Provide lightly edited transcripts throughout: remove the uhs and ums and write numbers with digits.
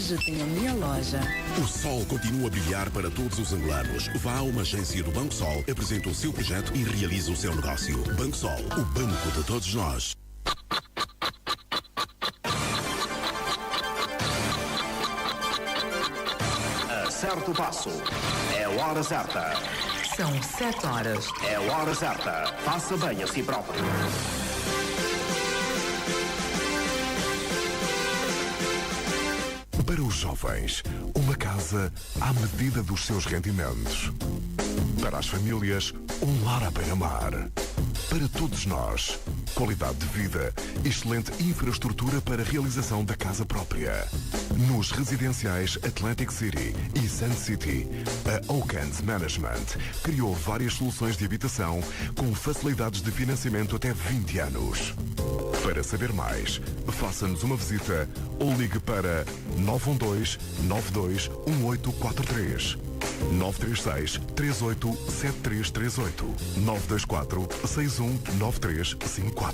hoje tenho a minha loja. O sol continua a brilhar para todos os angolanos. Vá a uma agência do Banco Sol, apresenta o seu projeto e realiza o seu negócio. Banco Sol, o banco de todos nós. Certo passo. É a hora certa. São 7 horas. É a hora certa. Faça bem a si próprio. Para os jovens, uma casa à medida dos seus rendimentos. Para as famílias, um lar à beira-mar. Para todos nós, qualidade de vida, excelente infraestrutura para a realização da casa própria. Nos residenciais Atlantic City e Sun City, a Oakland Management criou várias soluções de habitação com facilidades de financiamento até 20 anos. Para saber mais, faça-nos uma visita ou ligue para 912-921843. 936-387338. 924-619354.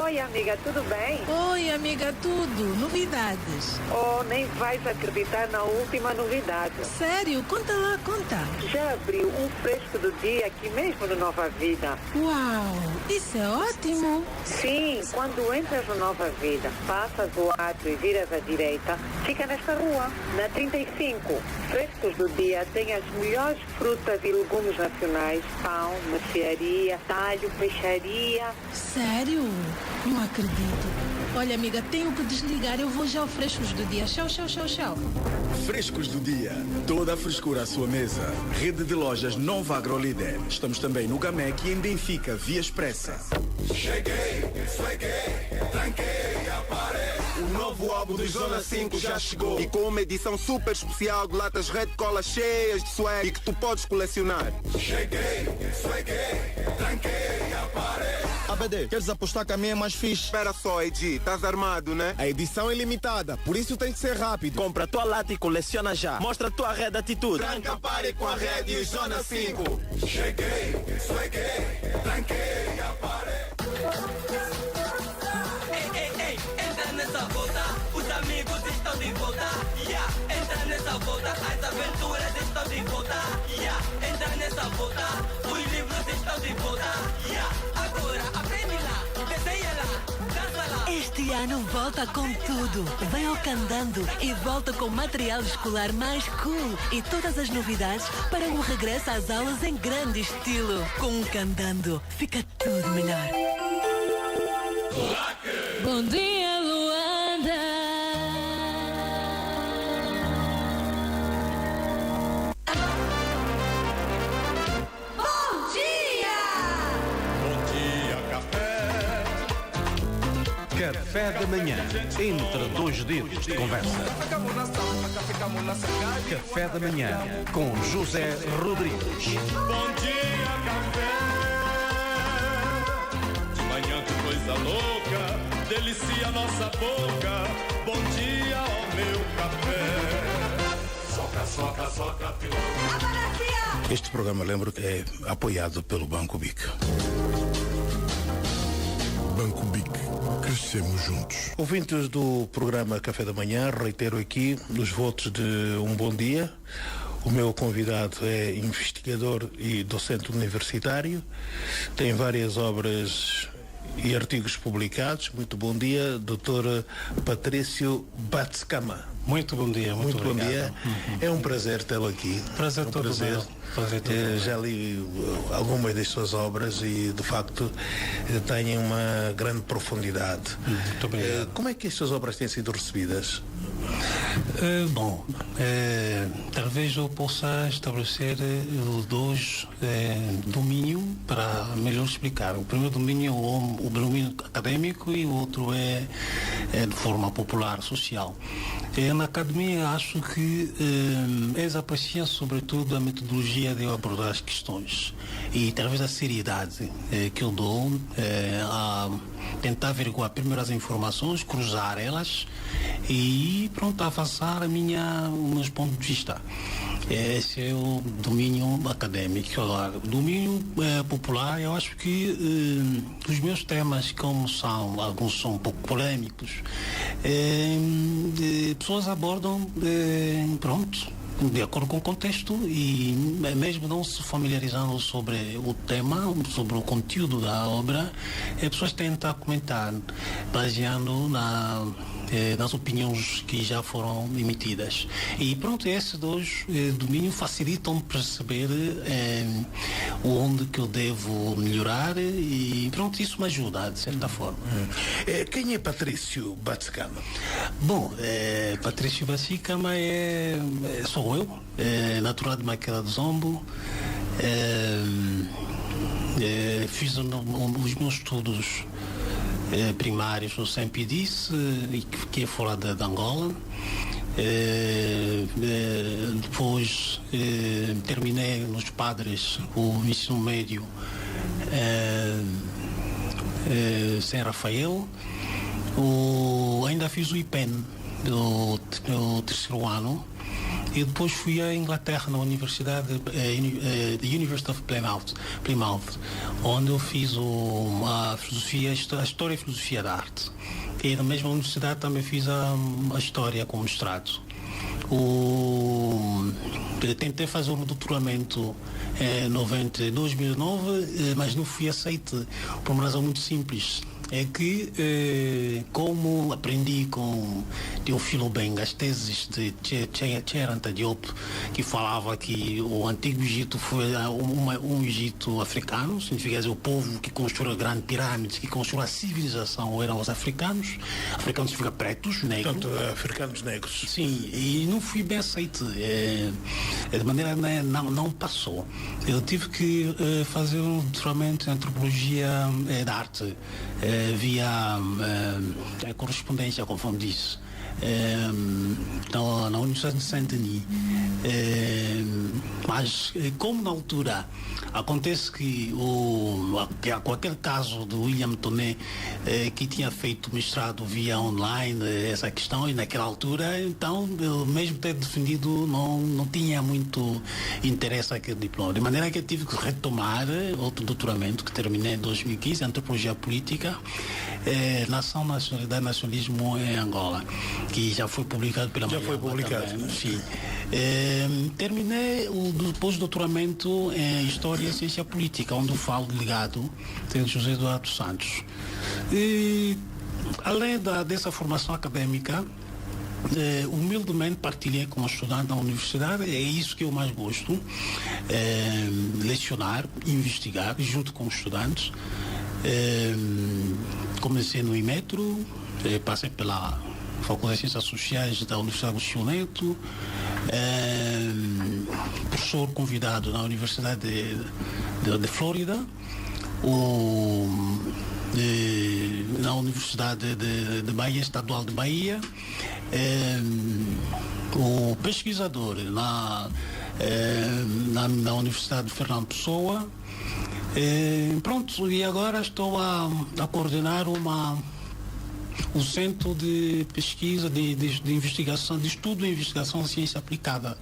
Oi, amiga, tudo bem? Oi, amiga, tudo? Novidades? Oh, nem vais acreditar na última novidade. Sério? Conta lá, conta. Já abriu um fresco do dia aqui mesmo no Nova Vida. Uau, isso é ótimo. Sim, quando entras no Nova Vida, passas o ato e viras à direita, fica nesta rua, na 35. Frescos do dia tem as melhores frutas e legumes nacionais, pão, mercearia, talho, peixaria. Sério? Não acredito. Olha, amiga, tenho que desligar. Eu vou já ao Frescos do Dia. Tchau, tchau, tchau, tchau. Frescos do Dia. Toda a frescura à sua mesa. Rede de lojas Nova Agrolíder. Estamos também no Gamec e em Benfica, via expressa. Cheguei, tranquei a parede. O novo álbum do Zona 5 já chegou. E com uma edição super especial de latas Red Cola cheias de swag e que tu podes colecionar. Cheguei, tranquei a parede. ABD, queres apostar que a minha é mais fixe? Espera só, Edi, estás armado, né? A edição é limitada, por isso tem que ser rápido. Compra a tua lata e coleciona já. Mostra a tua rede atitude. Tranca pare com a rede e Zona 5. Cheguei, tranquei a parede. Ei, entra nessa volta. Os amigos estão de volta. Yeah, entra nessa volta. As aventuras estão de volta. Yeah, entra nessa volta. Os livros estão de volta. Yeah, agora aprende lá, desenha lá, dança lá. Este ano volta com tudo. Vem ao Candando e volta com material escolar mais cool e todas as novidades para um regresso às aulas em grande estilo. Com o Candando fica tudo melhor. Bom dia, Luanda. Bom dia! Bom dia, café. Café da manhã, entre dois dedos de conversa. Café da manhã, com José Rodrigues. Bom dia, café. De manhã que coisa louca, delicia nossa boca. Bom dia ao meu café. Soca, soca, soca, piloto. Este programa, lembro que é apoiado pelo Banco BIC. Banco BIC. Crescemos juntos. Ouvintes do programa Café da Manhã, reitero aqui os votos de um bom dia. O meu convidado é investigador e docente universitário, tem várias obras e artigos publicados. Muito bom dia, Dr. Patrício Batscama. Muito bom dia, muito bom dia. É um prazer tê-lo aqui. Prazer todo meu. Já li algumas das suas obras e, de facto, têm uma grande profundidade. Muito obrigado. Como é que as suas obras têm sido recebidas? Talvez eu possa estabelecer dois domínios para melhor explicar. O primeiro domínio é o domínio acadêmico e o outro é de forma popular, social. Na academia acho que eles apreciam sobretudo a metodologia de abordar as questões e talvez a seriedade que eu dou a tentar averiguar primeiro as informações, cruzar elas e pronto, avançar os meus pontos de vista. Esse é o domínio acadêmico. Agora, o domínio popular, eu acho que os meus temas, como alguns são um pouco polêmicos, pessoas abordam, de acordo com o contexto, e mesmo não se familiarizando sobre o tema, sobre o conteúdo da obra, as pessoas tentam comentar, baseando nas opiniões que já foram emitidas. E pronto, esses dois domínios facilitam perceber onde que eu devo melhorar, e pronto, isso me ajuda, de certa forma. Quem é Patrício Batscama? Bom, Patrício Batscama sou eu, natural de Maqueda do Zombo. Fiz os meus estudos primários no Sempidis, que é fora de Angola. Depois terminei nos Padres o ensino médio Sem Rafael. Ainda fiz o IPEN do terceiro ano, e depois fui à Inglaterra, na Universidade University of Plymouth, onde eu fiz a História e Filosofia da Arte. E na mesma universidade também fiz a História como mestrado. Tentei fazer um doutoramento em 2009, mas não fui aceito por uma razão muito simples. É que, como aprendi com Teófilo Benga as teses de Cheranta Diop, que falava que o Antigo Egito foi um Egito africano, significa dizer, o povo que construiu a grande pirâmide, que construiu a civilização, eram os africanos. Africanos significa pretos, negros. Portanto, africanos negros. Sim, e não fui bem aceito. De maneira não passou. Eu tive que fazer um doutoramento em antropologia da arte, via a correspondência, conforme disse, na Universidade de Saint-Denis. Mas, como na altura acontece que com aquele caso do William Toné, que tinha feito mestrado via online, essa questão, e naquela altura, então, eu mesmo ter defendido, não tinha muito interesse naquele diploma. De maneira que eu tive que retomar outro doutoramento, que terminei em 2015, Antropologia Política, Nação, Nacionalidade e Nacionalismo em Angola, que já foi publicado pela Já foi publicado. Sim. Terminei o pós-doutoramento em História e Ciência Política, onde eu falo ligado de José Eduardo Santos. E, além dessa formação acadêmica, humildemente partilhei como estudante na universidade. É isso que eu mais gosto, lecionar, investigar junto com os estudantes. Comecei no IMETRO, passei pela Faculdade de Ciências Sociais da Universidade do Rio Neto, professor convidado na Universidade de Flórida, na Universidade de Bahia, Estadual de Bahia, o pesquisador na Universidade de Fernando Pessoa. Pronto, e agora estou a coordenar o Centro de Pesquisa, de Investigação, de Estudo e Investigação de Ciência Aplicada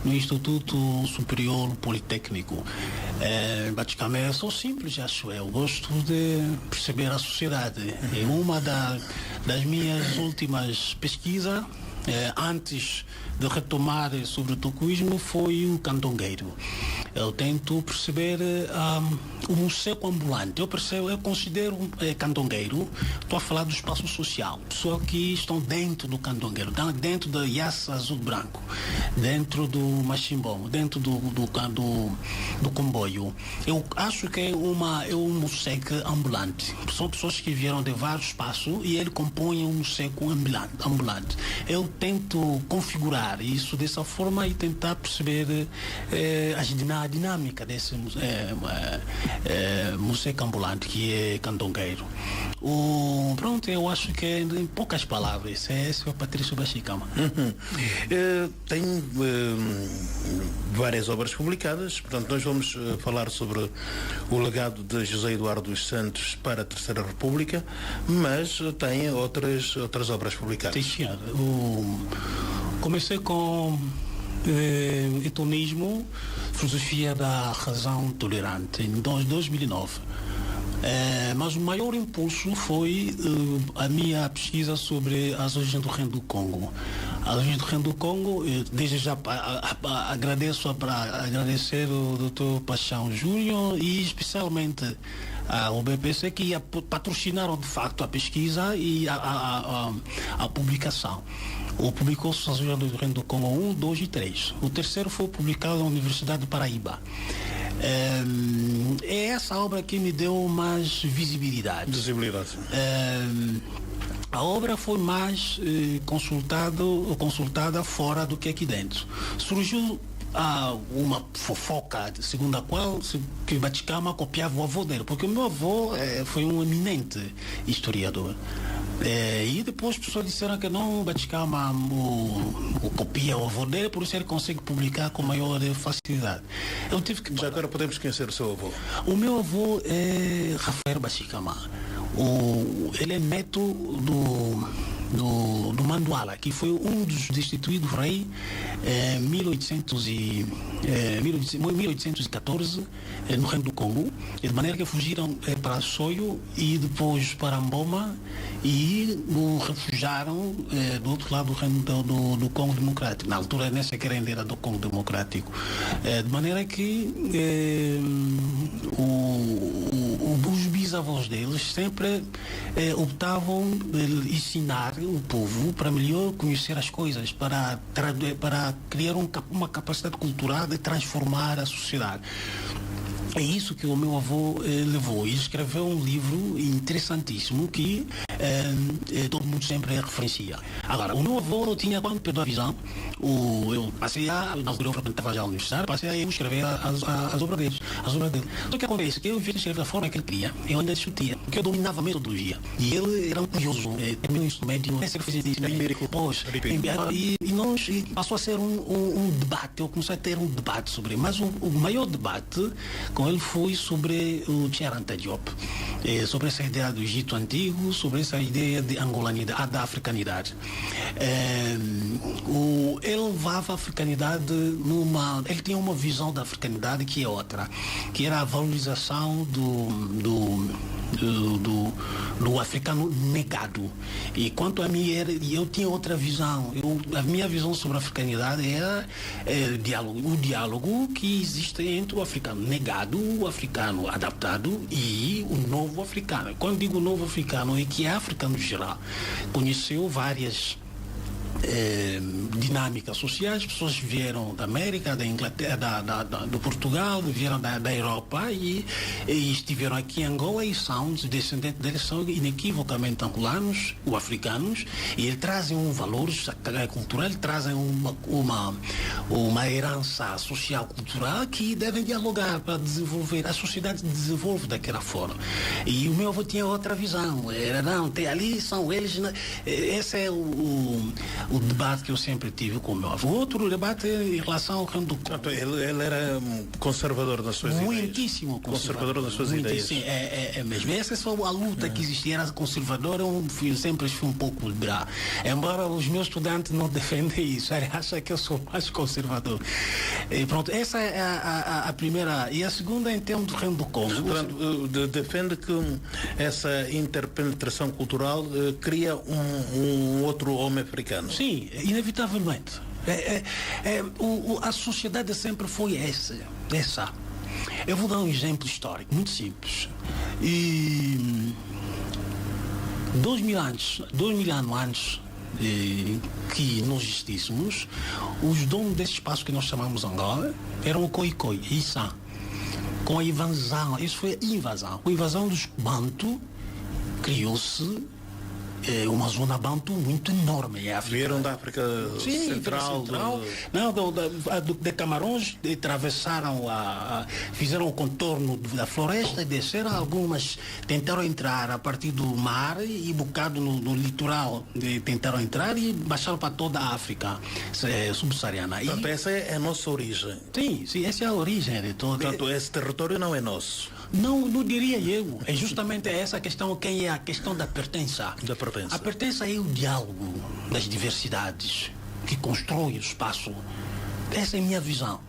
no Instituto Superior Politécnico. Basicamente, eu sou simples, acho eu. Gosto de perceber a sociedade. E uma das minhas últimas pesquisas, antes de retomar sobre o tocoísmo, foi o candongueiro. Eu tento perceber o museu ambulante. Eu considero candongueiro, estou a falar do espaço social, pessoas que estão dentro do candongueiro, dentro da Yassa Azul Branco, dentro do machimbom, dentro do comboio. Eu acho que é um museu ambulante. São pessoas que vieram de vários espaços e ele compõe um museu ambulante. Eu tento configurar estudar isso dessa forma e tentar perceber a dinâmica desse museu ambulante que é Candongueiro. Pronto, eu acho que em poucas palavras, esse é o Patrício Bashikama. Tem várias obras publicadas, portanto nós vamos falar sobre o legado de José Eduardo dos Santos para a Terceira República, mas tem outras obras publicadas. Sim, comecei com hedonismo, filosofia da razão tolerante, em 2009. Mas o maior impulso foi a minha pesquisa sobre as origens do Reino do Congo. As origens do Reino do Congo, desde já agradecer o Dr. Paixão Júnior e especialmente ao BPC que patrocinaram de facto a pesquisa e a publicação. Publicou-se as origens do Reino do Congo 1, 2 e 3. O terceiro foi publicado na Universidade de Paraíba. É essa obra que me deu mais visibilidade. A obra foi mais consultada fora do que aqui dentro. Surgiu uma fofoca, segundo a qual que Bashikama copiava o avô dele, porque o meu avô foi um eminente historiador. E depois as pessoas disseram que não, Bashikama copia o avô dele, por isso ele consegue publicar com maior facilidade. Eu tive que... Já agora podemos conhecer o seu avô. O meu avô é Rafael Bashikama. Ele é neto do Manduala, que foi um dos destituídos rei em 1814 no Reino do Congo, de maneira que fugiram para Soio e depois para Mboma e refugiaram do outro lado do Reino do Congo Democrático. Na altura nessa querenda era do Congo Democrático, de maneira que os bisavós deles sempre optavam por ensinar o povo para melhor conhecer as coisas, para criar uma capacidade cultural de transformar a sociedade. É isso que o meu avô levou e escreveu um livro interessantíssimo que todo mundo sempre referencia. Agora, o meu avô tinha, quando perdeu a visão, eu passei na altura eu frequentava já a universidade, passei a escrever as obras dele. Só que acontece que eu via escrever da forma que ele queria, eu ainda discutia, porque eu dominava a metodologia. E ele era um curioso, terminou o ensino médio, e passou a ser um debate, eu comecei a ter um debate sobre ele, mas o maior debate com ele foi sobre o Cheikh Anta Diop, sobre essa ideia do Egito Antigo, sobre essa ideia de angolanidade, da africanidade. Ele levava a africanidade ele tinha uma visão da africanidade que é outra, que era a valorização do africano negado. E quanto a mim eu tinha outra visão. A minha visão sobre a africanidade era o diálogo que existe entre o africano negado, o africano adaptado e o novo africano. Quando digo novo africano, é que a África no geral conheceu várias dinâmicas sociais. Pessoas vieram da América, da Inglaterra, do Portugal, vieram da Europa e estiveram aqui em Angola e são, os descendentes deles são inequivocamente angolanos ou africanos, e eles trazem um valor cultural, trazem uma herança social cultural que devem dialogar para desenvolver. A sociedade desenvolve daquela forma. E o meu avô tinha outra visão. Era, não, tem ali, são eles. Esse é o debate que eu sempre tive com o meu avô. Outro debate em relação ao Reino do Congo. Ele era conservador nas suas ideias. Muitíssimo conservador nas suas ideias. Sim, é mesmo. Essa é só a luta que existia. Era conservador, eu sempre fui um pouco liberal. Embora os meus estudantes não defendem isso, ele acha que eu sou mais conservador. E pronto, essa é a primeira. E a segunda, em termos do Reino do Congo. Portanto, defende que essa interpenetração cultural cria um outro homem africano. Sim, inevitavelmente. A sociedade sempre foi essa. Eu vou dar um exemplo histórico, muito simples. 2000 anos antes que nós existíssemos, os donos desse espaço que nós chamamos Angola eram o Khoikhoi e San. Com a invasão, isso foi a invasão. Com a invasão dos Bantu, criou-se uma zona bantu muito enorme em África. Vieram da África Central. De Camarões, atravessaram fizeram o contorno da floresta e desceram algumas, tentaram entrar a partir do mar e bocado no litoral, tentaram entrar e baixaram para toda a África subsaariana. Portanto, essa é a nossa origem. Sim, essa é a origem de todo. Portanto, esse território não é nosso. Não diria eu. É justamente essa questão, quem é a questão da pertença. A pertença é o diálogo das diversidades que constrói o espaço. Essa é a minha visão.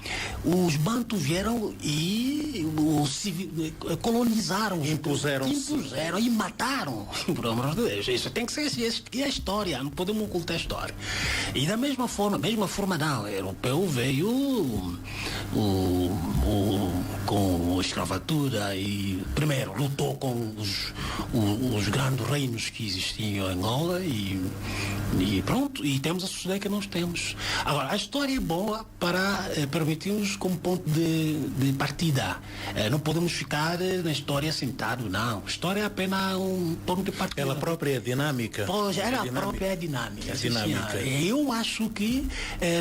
Os bantus vieram e colonizaram, impuseram e mataram. Por amor de Deus, isso tem que ser assim, é a história, não podemos ocultar a história. E da mesma forma não, o europeu veio com a escravatura e primeiro lutou com os grandes reinos que existiam em Angola e pronto, e temos a sociedade que nós temos. Agora, a história é boa para permitir-nos como ponto de partida. Não podemos ficar na história sentado, não. A história é apenas um ponto de partida. Ela própria é dinâmica. Pois, própria é dinâmica. Eu acho que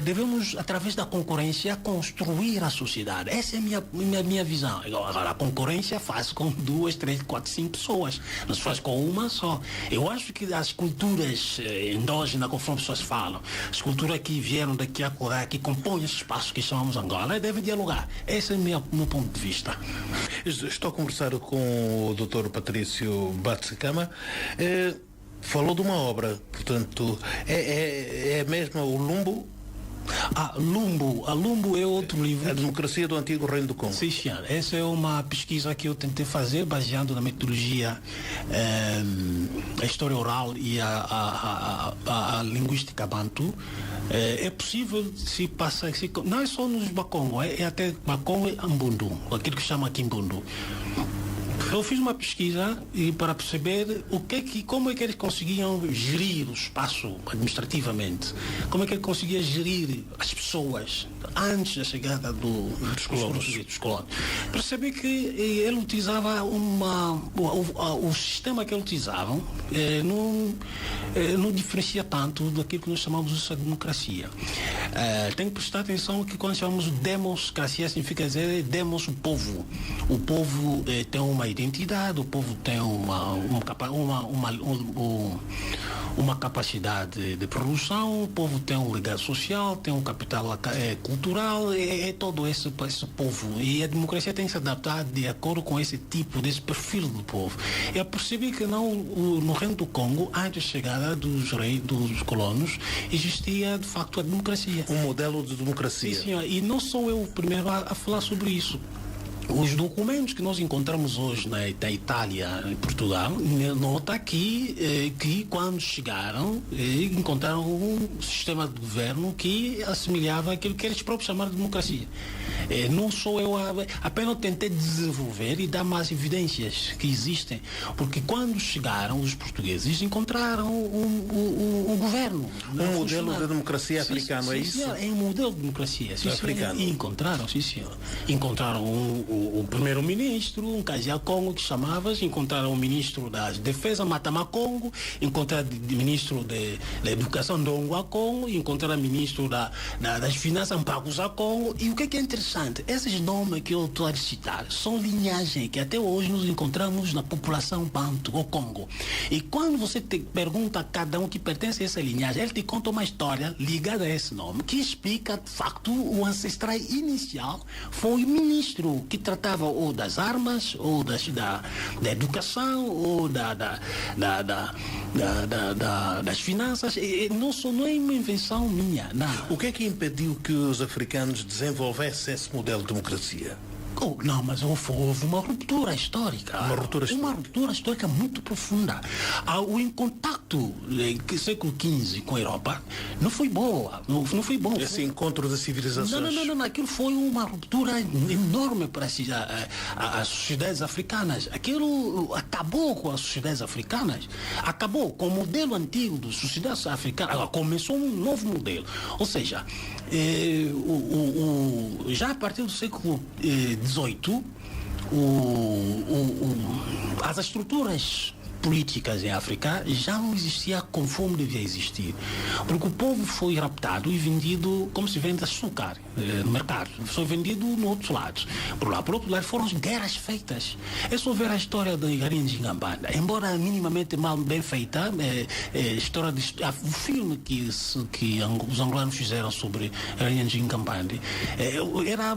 devemos, através da concorrência, construir a sociedade. Essa é a minha visão. Agora, a concorrência faz com 2, 3, 4, 5 pessoas. Não se faz com uma só. Eu acho que as culturas endógenas, conforme as pessoas falam, as culturas que vieram daqui a Coreia, que compõem esse espaço que chamamos Angola, devem dialogar. Esse é o meu ponto de vista. Estou a conversar com o Dr. Patrício Batsicama. Falou de uma obra, portanto, é mesmo o Lumbo? A Lumbo é outro livro. A Democracia do Antigo Reino do Congo. Sim, senhor. Essa é uma pesquisa que eu tentei fazer baseando na metodologia, a história oral e a linguística bantu. É possível se passar, não é só nos Bakongo, é até Bakongo e Ambundu, aquilo que chama aqui Ambundu. Eu fiz uma pesquisa para perceber como é que eles conseguiam gerir o espaço administrativamente, como é que ele conseguia gerir as pessoas antes da chegada dos colonos. Percebi que ele utilizava o sistema que ele utilizava não diferencia tanto daquilo que nós chamamos de democracia. Tem que prestar atenção que quando chamamos de democracia significa dizer demos o povo. O povo tem uma identidade, o povo tem uma capacidade de produção, o povo tem um legado social, tem um capital cultural, é todo esse povo. E a democracia tem que se adaptar de acordo com esse tipo, desse perfil do povo. Eu percebi que no Reino do Congo, antes da chegada dos colonos, existia de facto a democracia. Um modelo de democracia. Sim, senhor. E não sou eu o primeiro a falar sobre isso. Os documentos que nós encontramos hoje na Itália e Portugal, nota aqui que quando chegaram, encontraram um sistema de governo que assemelhava aquilo que eles próprios chamaram de democracia. Não sou eu apenas tentei desenvolver e dar mais evidências que existem, porque quando chegaram os portugueses encontraram um governo. Um modelo de democracia africano, é isso? É um modelo de democracia africano. E encontraram, sim senhor. Encontraram o primeiro-ministro, um Kazia Congo que chamava-se, encontraram o ministro da Defesa, Matama Congo, encontraram o ministro da Educação, Ndongwa Congo, encontraram o ministro das Finanças, Mpagusa Congo. E o que é interessante, esses nomes que eu estou a citar são linhagens que até hoje nos encontramos na população bantu, ou Congo. E quando você pergunta a cada um que pertence a essa linhagem, ele te conta uma história ligada a esse nome, que explica, de facto, o ancestral inicial foi o ministro que tratava ou das armas, ou da educação, ou das finanças. Não é uma invenção minha, não. O que é que impediu que os africanos desenvolvessem esse modelo de democracia? Não, mas houve uma ruptura histórica. Uma ruptura histórica muito profunda. O contacto do século XV com a Europa não foi boa. Não foi bom. Esse encontro de civilizações. Não. Aquilo foi uma ruptura enorme para as sociedades africanas. Aquilo acabou com as sociedades africanas. Acabou com o modelo antigo das sociedades africanas. Agora começou um novo modelo. Ou seja, já a partir do século XVIII, as estruturas políticas em África já não existia conforme devia existir. Porque o povo foi raptado e vendido como se vende açúcar no mercado. Foi vendido no outro lado. Por outro lado, foram guerras feitas. É só ver a história da Garinha de Ingambanda. Embora minimamente mal bem feita, história o filme que os angolanos fizeram sobre a Garinha de Ingambanda era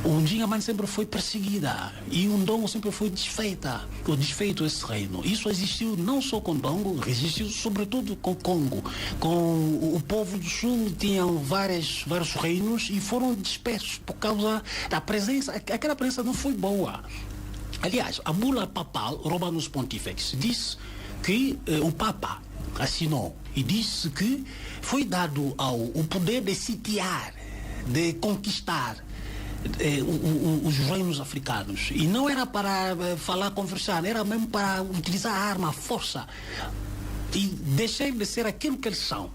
o Njingamani sempre foi perseguida e o Ndongo sempre foi desfeito esse reino. Isso existiu não só com Ndongo, existiu sobretudo com Congo. Com o povo do sul tinham vários reinos e foram dispersos por causa da presença. Aquela presença não foi boa. Aliás, a bula papal, Romanus Pontifex, disse que o Papa assinou e disse que foi dado o poder de sitiar, de conquistar os reinos africanos. E não era para conversar, era mesmo para utilizar a arma, a força, e deixar de ser aquilo que eles são,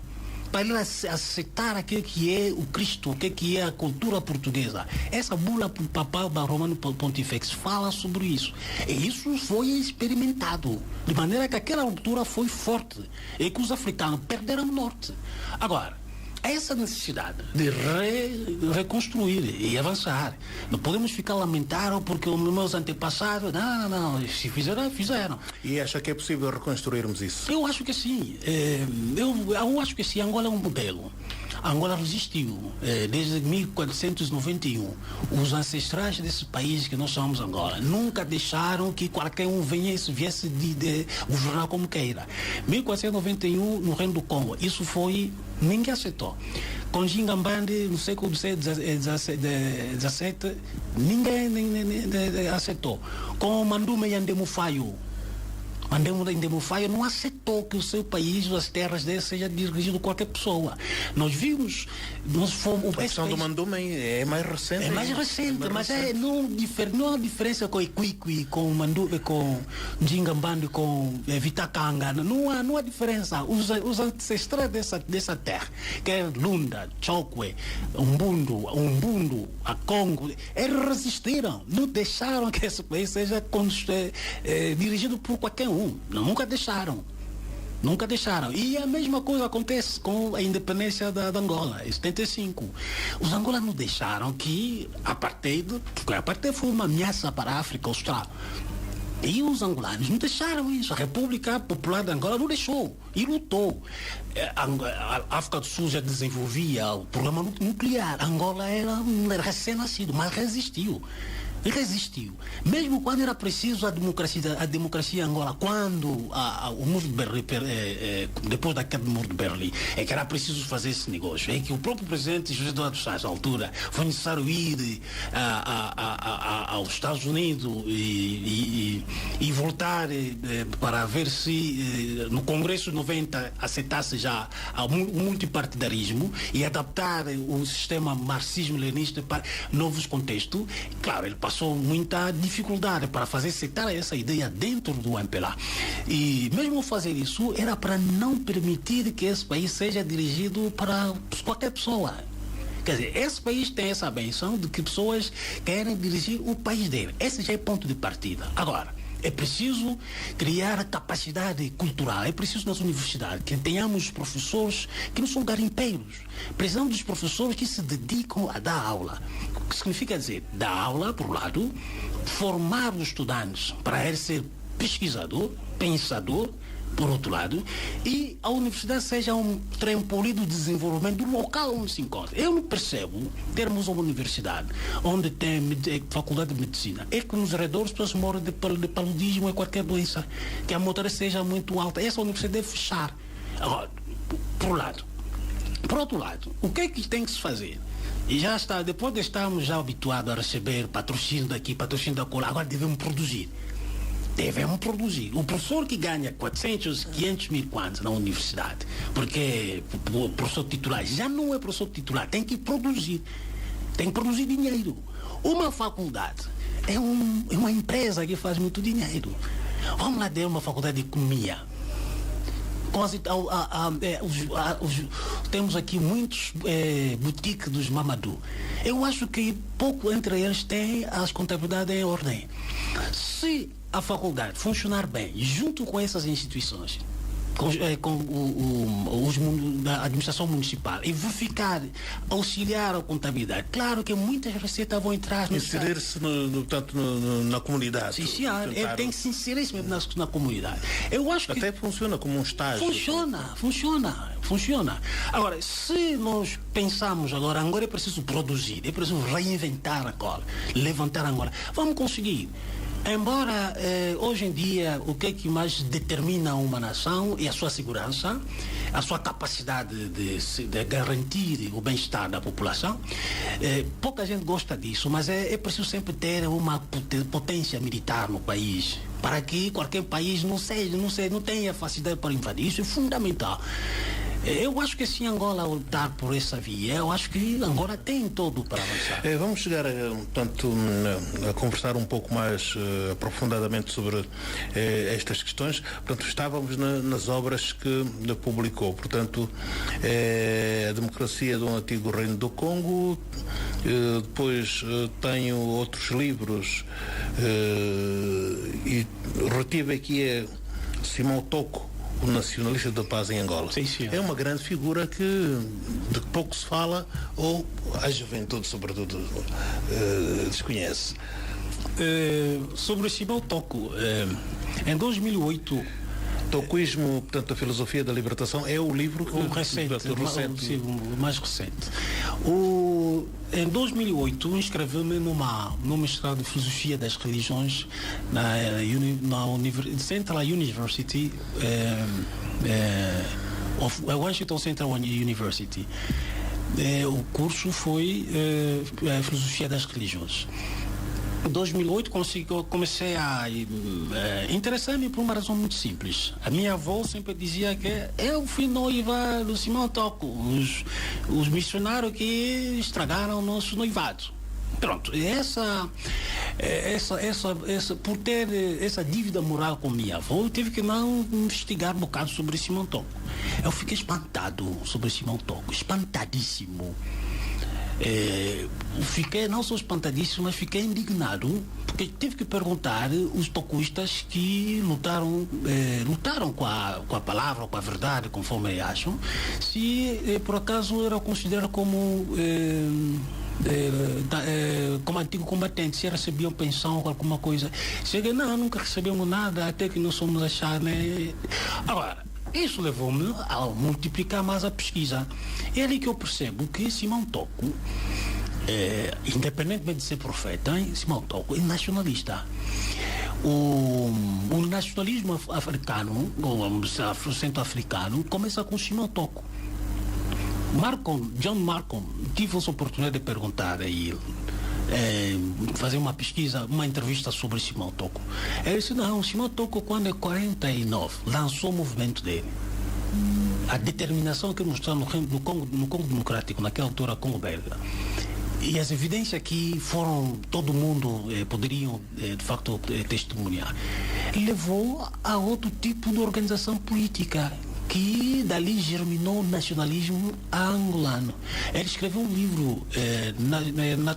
para eles aceitar aquilo que é o Cristo, o que é a cultura portuguesa. Essa bula papal da Romano Pontifex fala sobre isso. E isso foi experimentado, de maneira que aquela altura foi forte, e que os africanos perderam o norte. Agora, essa necessidade de reconstruir e avançar. Não podemos ficar lamentando porque os meus antepassados, não, se fizeram. E acha que é possível reconstruirmos isso? Eu acho que sim. Eu acho que sim. Angola é um modelo. Angola resistiu desde 1491. Os ancestrais desse país que nós chamamos Angola nunca deixaram que qualquer um viesse de governar como queira. 1491 no Reino do Congo, isso foi, ninguém aceitou. Com Njingambandi no século XVII, ninguém aceitou. Com Mandume Yandemufayo, Mandume não aceitou que o seu país, as terras dele, seja dirigido por qualquer pessoa. Nós vimos, a questão do Mandume é mais recente. É mais recente, mas não há diferença com Iquiqui, com Mandume, com Njingambandi, com Vitakanga. Não há diferença. Os ancestrais dessa terra, que é Lunda, Chokwe, Umbundo, a Congo, eles resistiram. Não deixaram que esse país seja dirigido por qualquer um. Nunca deixaram. E a mesma coisa acontece com a independência da Angola, em 75. Os angolanos deixaram que a apartheid foi uma ameaça para a África Austral. E os angolanos não deixaram isso. A República Popular de Angola não deixou e lutou. A África do Sul já desenvolvia o programa nuclear. Angola era recém-nascido, mas resistiu. Mesmo quando era preciso a democracia em Angola, quando o muro de Berlim, depois da queda do muro de Berlim, é que era preciso fazer esse negócio, é que o próprio presidente José Eduardo Santos, à altura, foi necessário ir aos Estados Unidos e voltar para ver se no Congresso de 90 aceitasse já o multipartidarismo e adaptar o sistema marxismo-leninista para novos contextos. Claro, ele passou muita dificuldade para fazer aceitar essa ideia dentro do MPLA. E mesmo fazer isso era para não permitir que esse país seja dirigido para qualquer pessoa. Quer dizer, esse país tem essa benção de que pessoas querem dirigir o país dele. Esse já é ponto de partida. Agora, é preciso criar capacidade cultural, é preciso nas universidades que tenhamos professores que não são garimpeiros. Precisamos dos professores que se dedicam a dar aula. O que significa dizer, dar aula, por um lado, formar os estudantes para ele ser pesquisador, pensador, por outro lado, e a universidade seja um trampolim do desenvolvimento do local onde se encontra. Eu não percebo termos uma universidade onde tem faculdade de medicina, é que nos arredores pessoas morrem de paludismo ou qualquer doença, que a mortalidade seja muito alta. Essa universidade deve fechar. Agora, por um lado. Por outro lado, o que é que tem que se fazer? E já está, depois de estarmos já habituados a receber patrocínio daqui, patrocínio da cola, agora devemos produzir. O professor que ganha 400, 500 mil quantos na universidade, porque o professor titular já não é professor titular, tem que produzir dinheiro. Uma faculdade é uma empresa que faz muito dinheiro. Vamos lá ter uma faculdade de economia. temos aqui muitos boutiques dos Mamadou. Eu acho que pouco entre eles tem as contabilidades em ordem. Se a faculdade funcionar bem, junto com essas instituições, com da administração municipal, e verificar, auxiliar a contabilidade. Claro que muitas receitas vão entrar... Inserir-se na comunidade. Sim, senhor. Ele tem que se inserir mesmo na comunidade. Eu acho que... Até funciona como um estágio. Funciona. Agora, se nós pensamos agora é preciso produzir, é preciso reinventar agora, levantar agora, vamos conseguir. Embora hoje em dia o que é que mais determina uma nação é a sua segurança, a sua capacidade de garantir o bem-estar da população, pouca gente gosta disso, mas é preciso sempre ter uma potência militar no país, para que qualquer país não tenha facilidade para invadir. Isso é fundamental. Eu acho que se Angola optar por essa via, eu acho que Angola tem todo para avançar. Vamos chegar, portanto, a conversar um pouco mais aprofundadamente sobre estas questões. Portanto, estávamos nas obras que publicou. Portanto, a democracia do antigo Reino do Congo, depois tenho outros livros e retive aqui Simão Toko, o nacionalista da paz em Angola. Sim, é uma grande figura de que pouco se fala, ou a juventude, sobretudo, desconhece. Sobre Simão Toko, em 2008... Tocoísmo, portanto, a filosofia da libertação, é o livro o mais recente. Em 2008 inscrevi-me no mestrado de filosofia das religiões na Central University of Washington Central University. O curso foi filosofia das religiões. Em 2008 comecei a interessar-me por uma razão muito simples. A minha avó sempre dizia que eu fui noiva do Simão Toko, os missionários que estragaram o nosso noivado. Pronto, por ter essa dívida moral com minha avó, eu tive que não investigar um bocado sobre Simão Toko. Eu fiquei espantado sobre Simão Toko, espantadíssimo. Fiquei não só espantadíssimo, mas fiquei indignado, porque tive que perguntar os tocoístas que lutaram com a palavra, com a verdade, conforme acham, se por acaso era considerado como antigo combatente, se recebiam pensão ou alguma coisa. Cheguei, não, nunca recebemos nada, até que nós somos achar, né? Agora, isso levou-me a multiplicar mais a pesquisa. É ali que eu percebo que Simão Toko, independentemente de ser profeta, Simão Toko é nacionalista. O nacionalismo africano, ou centro-africano, começa com Simão Toko. John Malcolm, tive essa oportunidade de perguntar a ele, fazer uma pesquisa, uma entrevista sobre Simão Toko. Ele disse, não, Simão Toko, quando é 49, lançou o movimento dele. A determinação que mostrou no Congo Democrático, naquela altura Congo belga. E as evidências que foram, todo mundo poderiam, de facto, testemunhar, levou a outro tipo de organização política, que dali germinou o nacionalismo angolano. Ele escreveu um livro,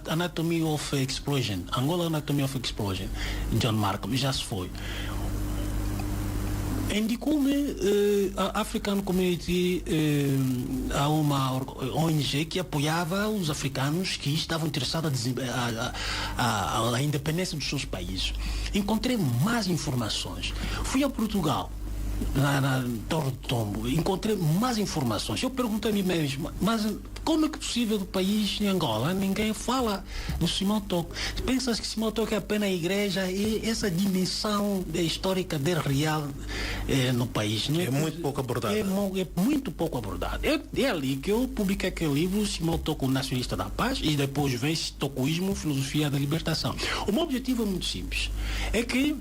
Anatomy of Explosion, Angola Anatomy of Explosion, John Malcolm, já se foi. Indicou-me a African Community, a uma ONG que apoiava os africanos que estavam interessados a independência dos seus países. Encontrei mais informações. Fui a Portugal, na Torre do Tombo, encontrei mais informações. Eu pergunto a mim mesmo, mas como é que é possível do país em Angola ninguém fala do Simão Toko? Pensas que Simão Toko é apenas a igreja e essa dimensão histórica dele real no país, não é? É muito pouco abordada. É muito pouco abordada. É ali que eu publiquei aquele livro, Simão Toko, Nacionalista da Paz, e depois vem Tocoísmo, Filosofia da Libertação. O meu objetivo é muito simples. É que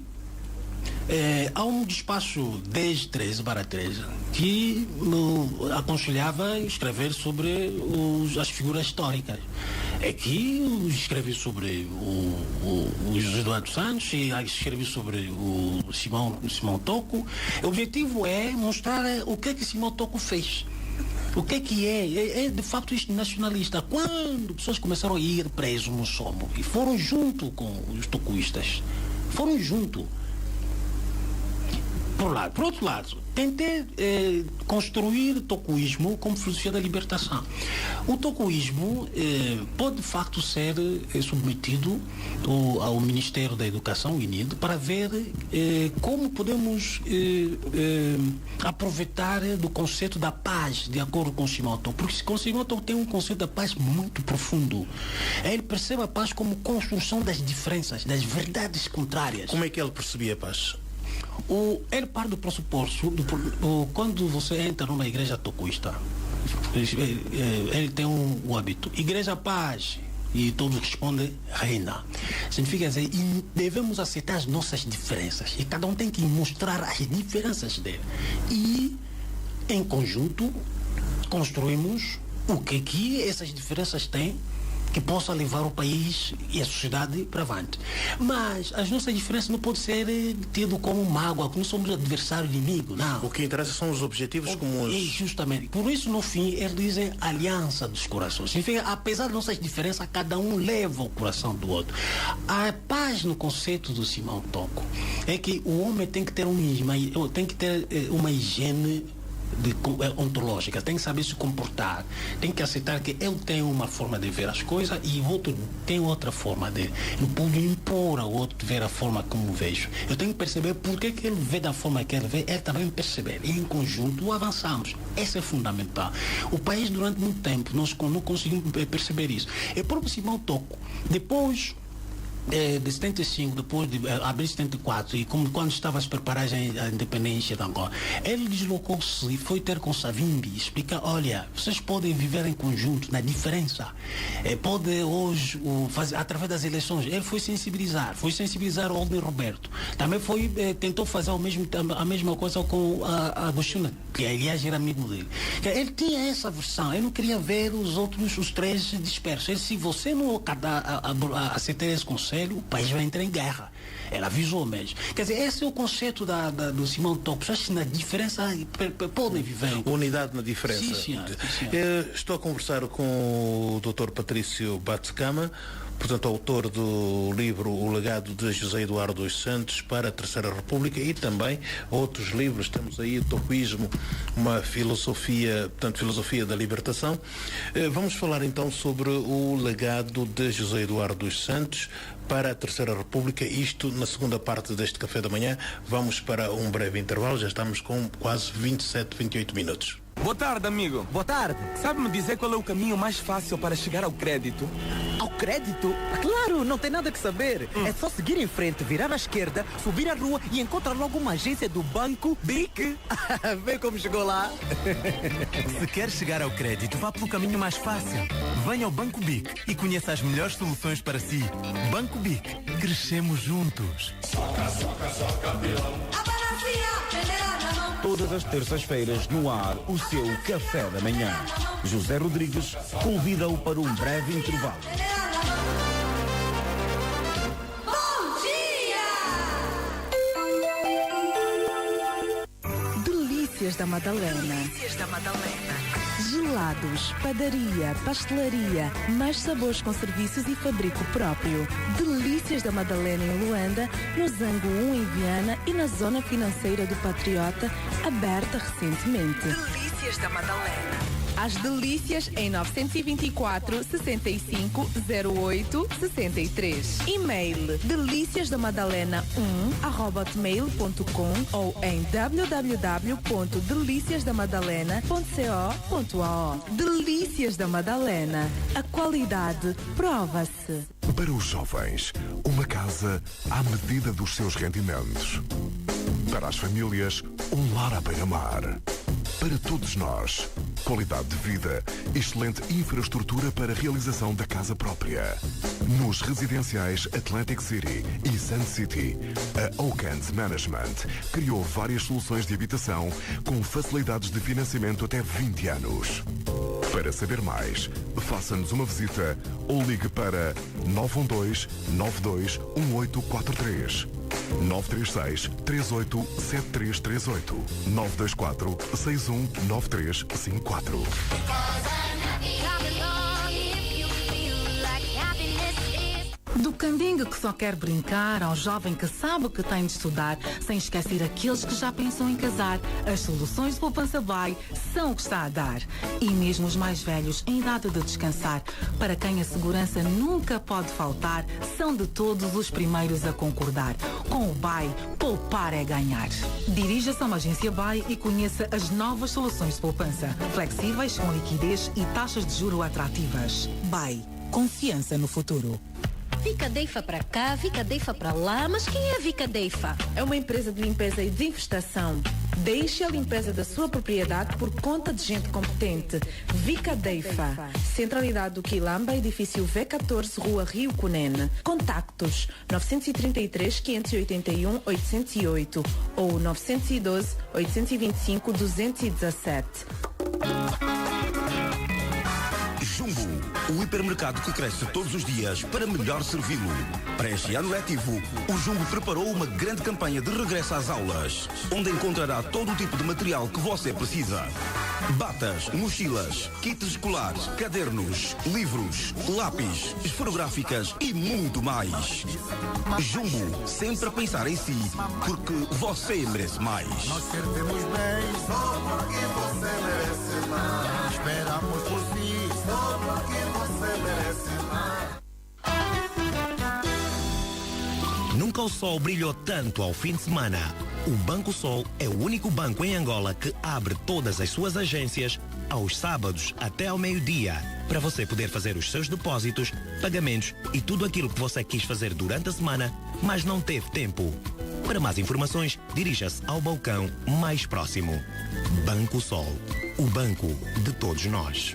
há um despacho 1013/13 que aconselhava escrever sobre as figuras históricas. Aqui escrevi sobre o José Eduardo Santos e escrevi sobre o Simão Toco. O objetivo é mostrar o que Simão Toco fez. O que é de facto isto nacionalista. Quando pessoas começaram a ir presos no Somo e foram junto com os tocoístas, foram junto. Por outro lado, tentei construir tocoísmo como filosofia da libertação. O tocoísmo pode de facto ser submetido ao Ministério da Educação, o INED, para ver como podemos aproveitar do conceito da paz, de acordo com Simão Toco. Porque Simão Toco tem um conceito da paz muito profundo. Ele percebe a paz como construção das diferenças, das verdades contrárias. Como é que ele percebia a paz? Ele parte do pressuposto, quando você entra numa igreja tocoísta, ele tem o hábito, igreja paz, e todos respondem reina. Significa dizer, devemos aceitar as nossas diferenças, e cada um tem que mostrar as diferenças dele. E, em conjunto, construímos o que essas diferenças têm, que possa levar o país e a sociedade para avante. Mas as nossas diferenças não podem ser tidas como mágoa, que não somos adversário inimigo, não. O que interessa são os objetivos comuns. Justamente. Por isso, no fim, eles dizem aliança dos corações. Significa, apesar das nossas diferenças, cada um leva o coração do outro. A paz no conceito do Simão Toco é que o homem tem que ter uma higiene ontológica, tem que saber se comportar, tem que aceitar que eu tenho uma forma de ver as coisas e o outro tem outra forma de. Não pode impor ao outro ver a forma como vejo. Eu tenho que perceber porque ele vê da forma que ele vê, ele também perceber. E em conjunto avançamos. Isso é fundamental. O país, durante muito tempo, nós não conseguimos perceber isso. E o próprio Simão Toco, depois de 75, depois de abril de 74, e quando estava a se preparar a independência de Angola, ele deslocou-se e foi ter com Savimbi e explicar: olha, vocês podem viver em conjunto, na diferença. Pode hoje, através das eleições, ele foi sensibilizar o Alden Roberto. Também tentou fazer a mesma coisa com a Agostina, que aliás era amigo dele. Ele tinha essa versão, ele não queria ver os três dispersos. Se você não aceitar esse conceito, o país vai entrar em guerra. Ela avisou mesmo. Quer dizer, esse é o conceito do Simão Toco. Pessoas que na diferença podem viver. Unidade na diferença. Sim, senhor. Estou a conversar com o Dr. Patrício Batscama, portanto, autor do livro O Legado de José Eduardo dos Santos para a Terceira República, e também outros livros. Temos aí o Tocoísmo, uma filosofia da libertação. Vamos falar então sobre o legado de José Eduardo dos Santos para a Terceira República, isto na segunda parte deste Café da Manhã. Vamos para um breve intervalo, já estamos com quase 28 minutos. Boa tarde, amigo. Boa tarde. Sabe-me dizer qual é o caminho mais fácil para chegar ao crédito? Ao crédito? Claro, não tem nada que saber. É só seguir em frente, virar à esquerda, subir a rua e encontrar logo uma agência do Banco BIC. Vê como chegou lá. Se quer chegar ao crédito, vá pelo caminho mais fácil. Venha ao Banco BIC e conheça as melhores soluções para si. Banco BIC. Crescemos juntos. Soca, pilão. Todas as terças-feiras no ar, o seu Café da Manhã. José Rodrigues convida-o para um breve intervalo. Bom dia! Delícias da Madalena. Gelados, padaria, pastelaria, mais sabores com serviços e fabrico próprio. Delícias da Madalena em Luanda, no Zango 1 em Viana e na zona financeira do Patriota, aberta recentemente. Delícias da Madalena. As delícias em 924 65 08 63. E-mail deliciasdamadalena1@hotmail.com ou em www.deliciasdamadalena.co.au. Delícias da Madalena. A qualidade prova-se. Para os jovens, uma casa à medida dos seus rendimentos. Para as famílias, um lar à beira-mar. Para todos nós, qualidade de vida, excelente infraestrutura para a realização da casa própria. Nos residenciais Atlantic City e Sun City, a Oakland Management criou várias soluções de habitação com facilidades de financiamento até 20 anos. Para saber mais, faça-nos uma visita ou ligue para 912-921843, 936-387338, 924-619354. Do candengue que só quer brincar ao jovem que sabe que tem de estudar, sem esquecer aqueles que já pensam em casar, as soluções de poupança BAE são o que está a dar. E mesmo os mais velhos em idade de descansar, para quem a segurança nunca pode faltar, são de todos os primeiros a concordar. Com o BAE, poupar é ganhar. Dirija-se a uma agência BAE e conheça as novas soluções de poupança, flexíveis, com liquidez e taxas de juro atrativas. BAE, confiança no futuro. Vica Deifa para cá, Vica Deifa para lá, mas quem é a Vica Deifa? É uma empresa de limpeza e desinfestação. Deixe a limpeza da sua propriedade por conta de gente competente. Vica Deifa. Centralidade do Quilamba, edifício V14, Rua Rio Cunene. Contactos 933-581-808 ou 912-825-217. Jumbo, o hipermercado que cresce todos os dias para melhor servi-lo. Para este ano letivo, o Jumbo preparou uma grande campanha de regresso às aulas, onde encontrará todo o tipo de material que você precisa. Batas, mochilas, kits escolares, cadernos, livros, lápis, esferográficas e muito mais. Jumbo, sempre a pensar em si, porque você merece mais. Nós servimos bem só porque você merece mais. Esperamos por si só porque você merece mais. Nunca o sol brilhou tanto ao fim de semana. O Banco Sol é o único banco em Angola que abre todas as suas agências aos sábados até ao meio-dia, para você poder fazer os seus depósitos, pagamentos e tudo aquilo que você quis fazer durante a semana, mas não teve tempo. Para mais informações, dirija-se ao balcão mais próximo. Banco Sol, o banco de todos nós.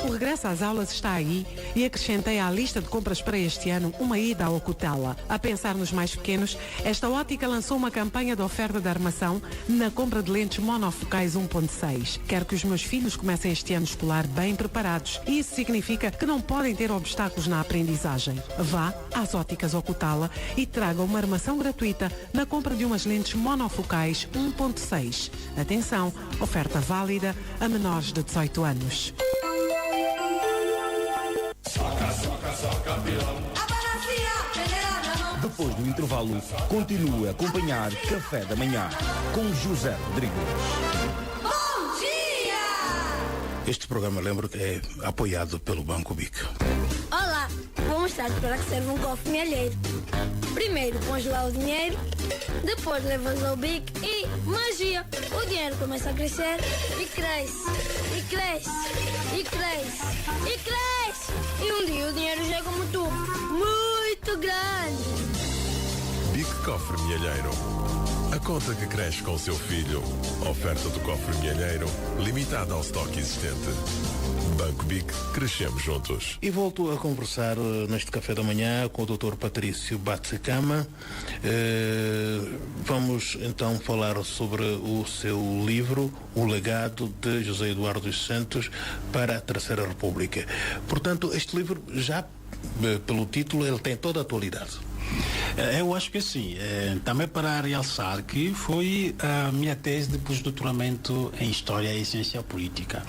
O regresso às aulas está aí e acrescentei à lista de compras para este ano uma ida ao Ocutela. A pensar nos mais pequenos, esta ótica lançou uma campanha de oferta de armação na compra de lentes monofocais 1.6. Quero que os meus filhos comecem este ano escolar bem preparados e isso significa que não podem ter obstáculos na aprendizagem. Vá às óticas Ocutela e traga uma armação gratuita na compra de umas lentes monofocais 1.6. Atenção, oferta válida a menores de 18 anos. Depois do intervalo, continue a acompanhar Café da Manhã com José Rodrigues. Bom dia! Este programa, lembro que é apoiado pelo Banco BIC. Olá, vou mostrar-te para que serve um cofre milheiro. Primeiro pões lá o dinheiro, depois levas ao BIC e magia! O dinheiro começa a crescer e cresce, e cresce, e cresce, e cresce! E um dia o dinheiro chega como tu, muito grande! BIC Cofre Milheiro. A conta que cresce com o seu filho. Oferta do Cofre Milheiro, limitada ao estoque existente. Banco BIC, crescemos juntos. E volto a conversar neste Café da Manhã com o Dr. Patrício Batsecama. Vamos então falar sobre o seu livro, O Legado de José Eduardo dos Santos para a Terceira República. Portanto, este livro já, pelo título, ele tem toda a atualidade. Eu acho que sim. Também para realçar que foi a minha tese de pós-doutoramento em História e Ciência Política.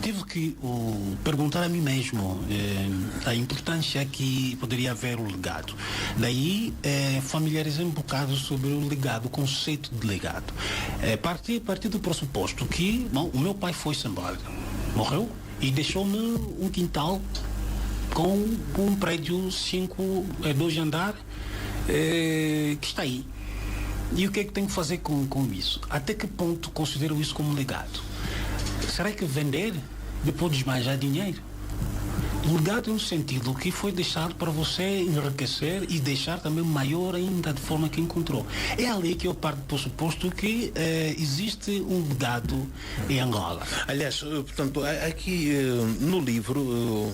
Tive que perguntar a mim mesmo a importância que poderia haver o legado. Daí familiarizei um bocado sobre o legado, o conceito de legado. Parti do pressuposto que, o meu pai foi-se embora, morreu e deixou-me um quintal com um prédio 2 andares que está aí. E o que é que tenho que fazer com isso? Até que ponto considero isso como legado? Será que vender depois desmanjar dinheiro? Legado no sentido que foi deixado para você enriquecer e deixar também maior ainda de forma que encontrou. É ali que eu parto do pressuposto que existe um legado em Angola. Aliás, portanto, aqui no livro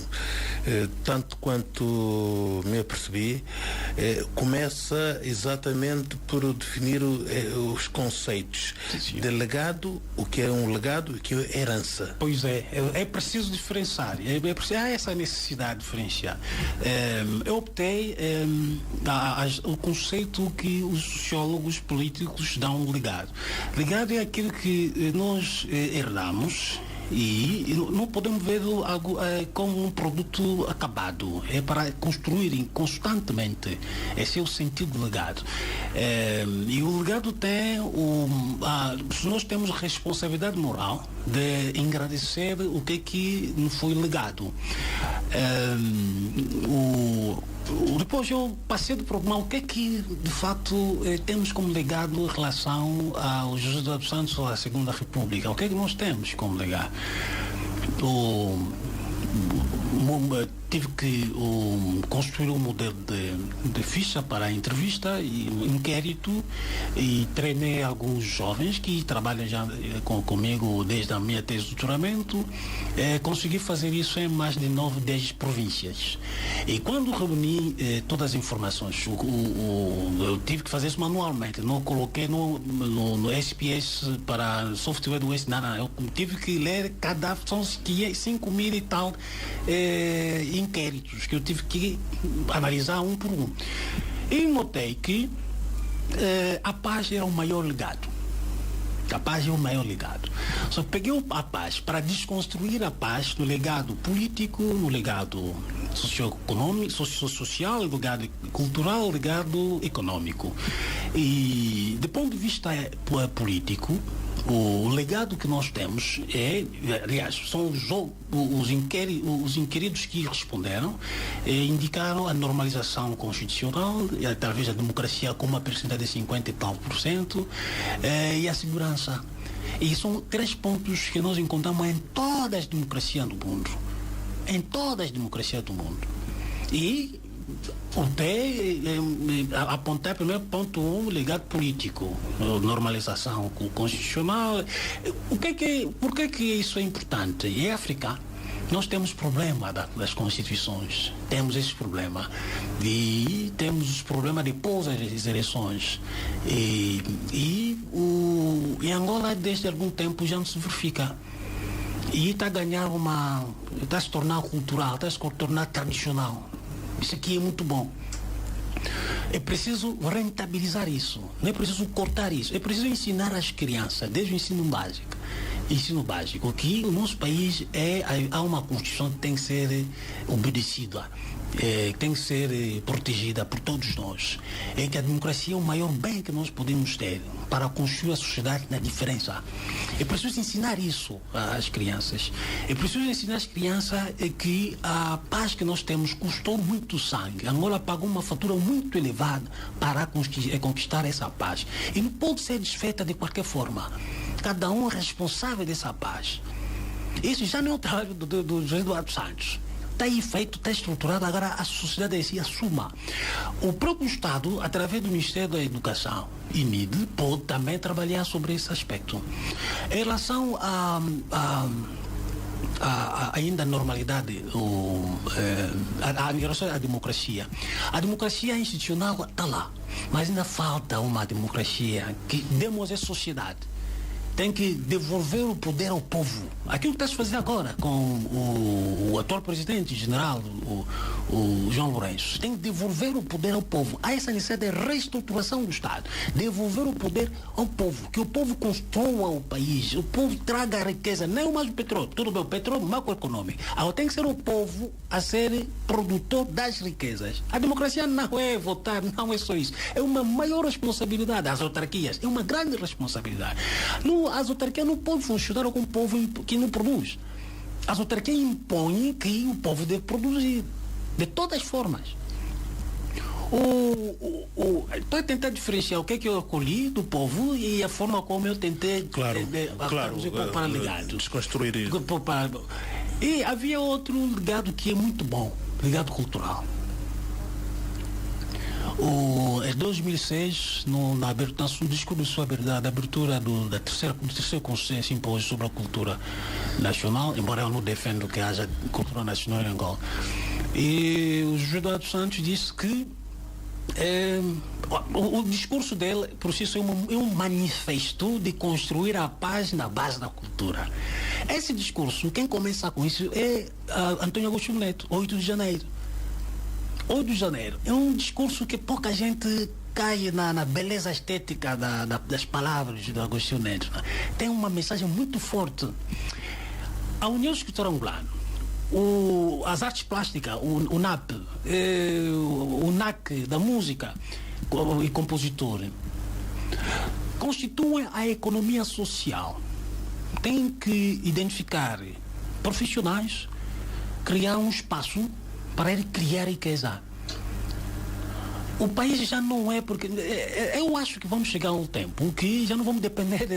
tanto quanto me apercebi, começa exatamente por definir os conceitos de legado, o que é um legado e o que é herança. Pois é preciso diferenciar, há essa necessidade de diferenciar. Eu optei o conceito que os sociólogos políticos dão um legado. Legado é aquilo que nós herdamos e não podemos ver algo como um produto acabado. É para construir constantemente. Esse é o sentido do legado. E o legado tem nós temos responsabilidade moral de agradecer o que nos foi legado. Depois eu passei de programar o que é que de fato temos como legado em relação ao José dos Santos à Segunda República. O que é que nós temos como legado? Tive que construir um modelo de ficha para a entrevista e inquérito, e treinei alguns jovens que trabalham já comigo desde a minha tese de doutoramento. Consegui fazer isso em mais de 9, 10 províncias. E quando reuni todas as informações, eu tive que fazer isso manualmente, não coloquei no SPS para software do S, não, eu tive que ler são 5.000 e tal inquéritos que eu tive que analisar um por um. E notei que a paz era o maior legado. A paz é o maior legado. Só peguei a paz para desconstruir a paz no legado político, no legado socioeconômico, social, no legado cultural, no legado econômico. E do ponto de vista político, o legado que nós temos são os inquéritos que responderam, indicaram a normalização constitucional, através da democracia com uma percentagem de 50 e tal %, e a segurança. E são 3 pontos que nós encontramos em todas as democracias do mundo. Em todas as democracias do mundo. E apontar primeiro ponto 1, legado político, normalização constitucional. Por que isso é importante? Em África nós temos problema das constituições, temos esse problema e temos os problemas depois das eleições, e em Angola desde algum tempo já não se verifica. E está a ganhar está a se tornar cultural, está a se tornar tradicional. Isso aqui é muito bom. É preciso rentabilizar isso, não é preciso cortar isso, é preciso ensinar as crianças desde o ensino básico, que o nosso país há uma Constituição que tem que ser obedecida, tem que ser protegida por todos nós. É que a democracia é o maior bem que nós podemos ter para construir a sociedade na diferença. É preciso ensinar isso às crianças. É preciso ensinar às crianças que a paz que nós temos custou muito sangue. A Angola pagou uma fatura muito elevada para conquistar essa paz. E não pode ser desfeita de qualquer forma. Cada um é responsável dessa paz. Isso já não é o trabalho do José Eduardo Santos. Está aí feito, está estruturado, agora a sociedade em si assuma. O próprio Estado, através do Ministério da Educação e MID, pode também trabalhar sobre esse aspecto. Em relação ainda a normalidade, a migração à democracia. A democracia institucional está lá, mas ainda falta uma democracia que demos à sociedade. Tem que devolver o poder ao povo. Aquilo que está se fazendo agora com o atual presidente general, o João Lourenço. Tem que devolver o poder ao povo. Há essa necessidade de reestruturação do Estado. Devolver o poder ao povo. Que o povo construa o país. O povo traga a riqueza. Não mais o petróleo. Tudo bem, o petróleo macroeconômico. Agora tem que ser o povo a ser produtor das riquezas. A democracia não é votar, não é só isso. É uma maior responsabilidade. As autarquias é uma grande responsabilidade. As autarquias não podem funcionar com o povo que não produz. As autarquias impõem que o povo deve produzir. De todas as formas. Estou a tentar diferenciar o que é que eu acolhi do povo e a forma como eu tentei para legado. Desconstruir isso. E havia outro legado que é muito bom, legado cultural. Em 2006, na discurso da abertura do terceiro simpósio sobre a cultura nacional, embora eu não defenda que haja cultura nacional em Angola, E o José Eduardo Santos disse que o discurso dele, por si só, é um manifesto de construir a paz na base da cultura. Esse discurso, quem começa com isso é Antônio Agostinho Neto, 8 de janeiro. 8 de janeiro. É um discurso que pouca gente cai na beleza estética das palavras do Agostinho Neto. Tem uma mensagem muito forte. A União Escritora Angolana, as artes plásticas, o NAP, o NAC da música e compositor, constituem a economia social. Tem que identificar profissionais, criar um espaço para ele criar riqueza. O país já não é, porque eu acho que vamos chegar a um tempo em que já não vamos depender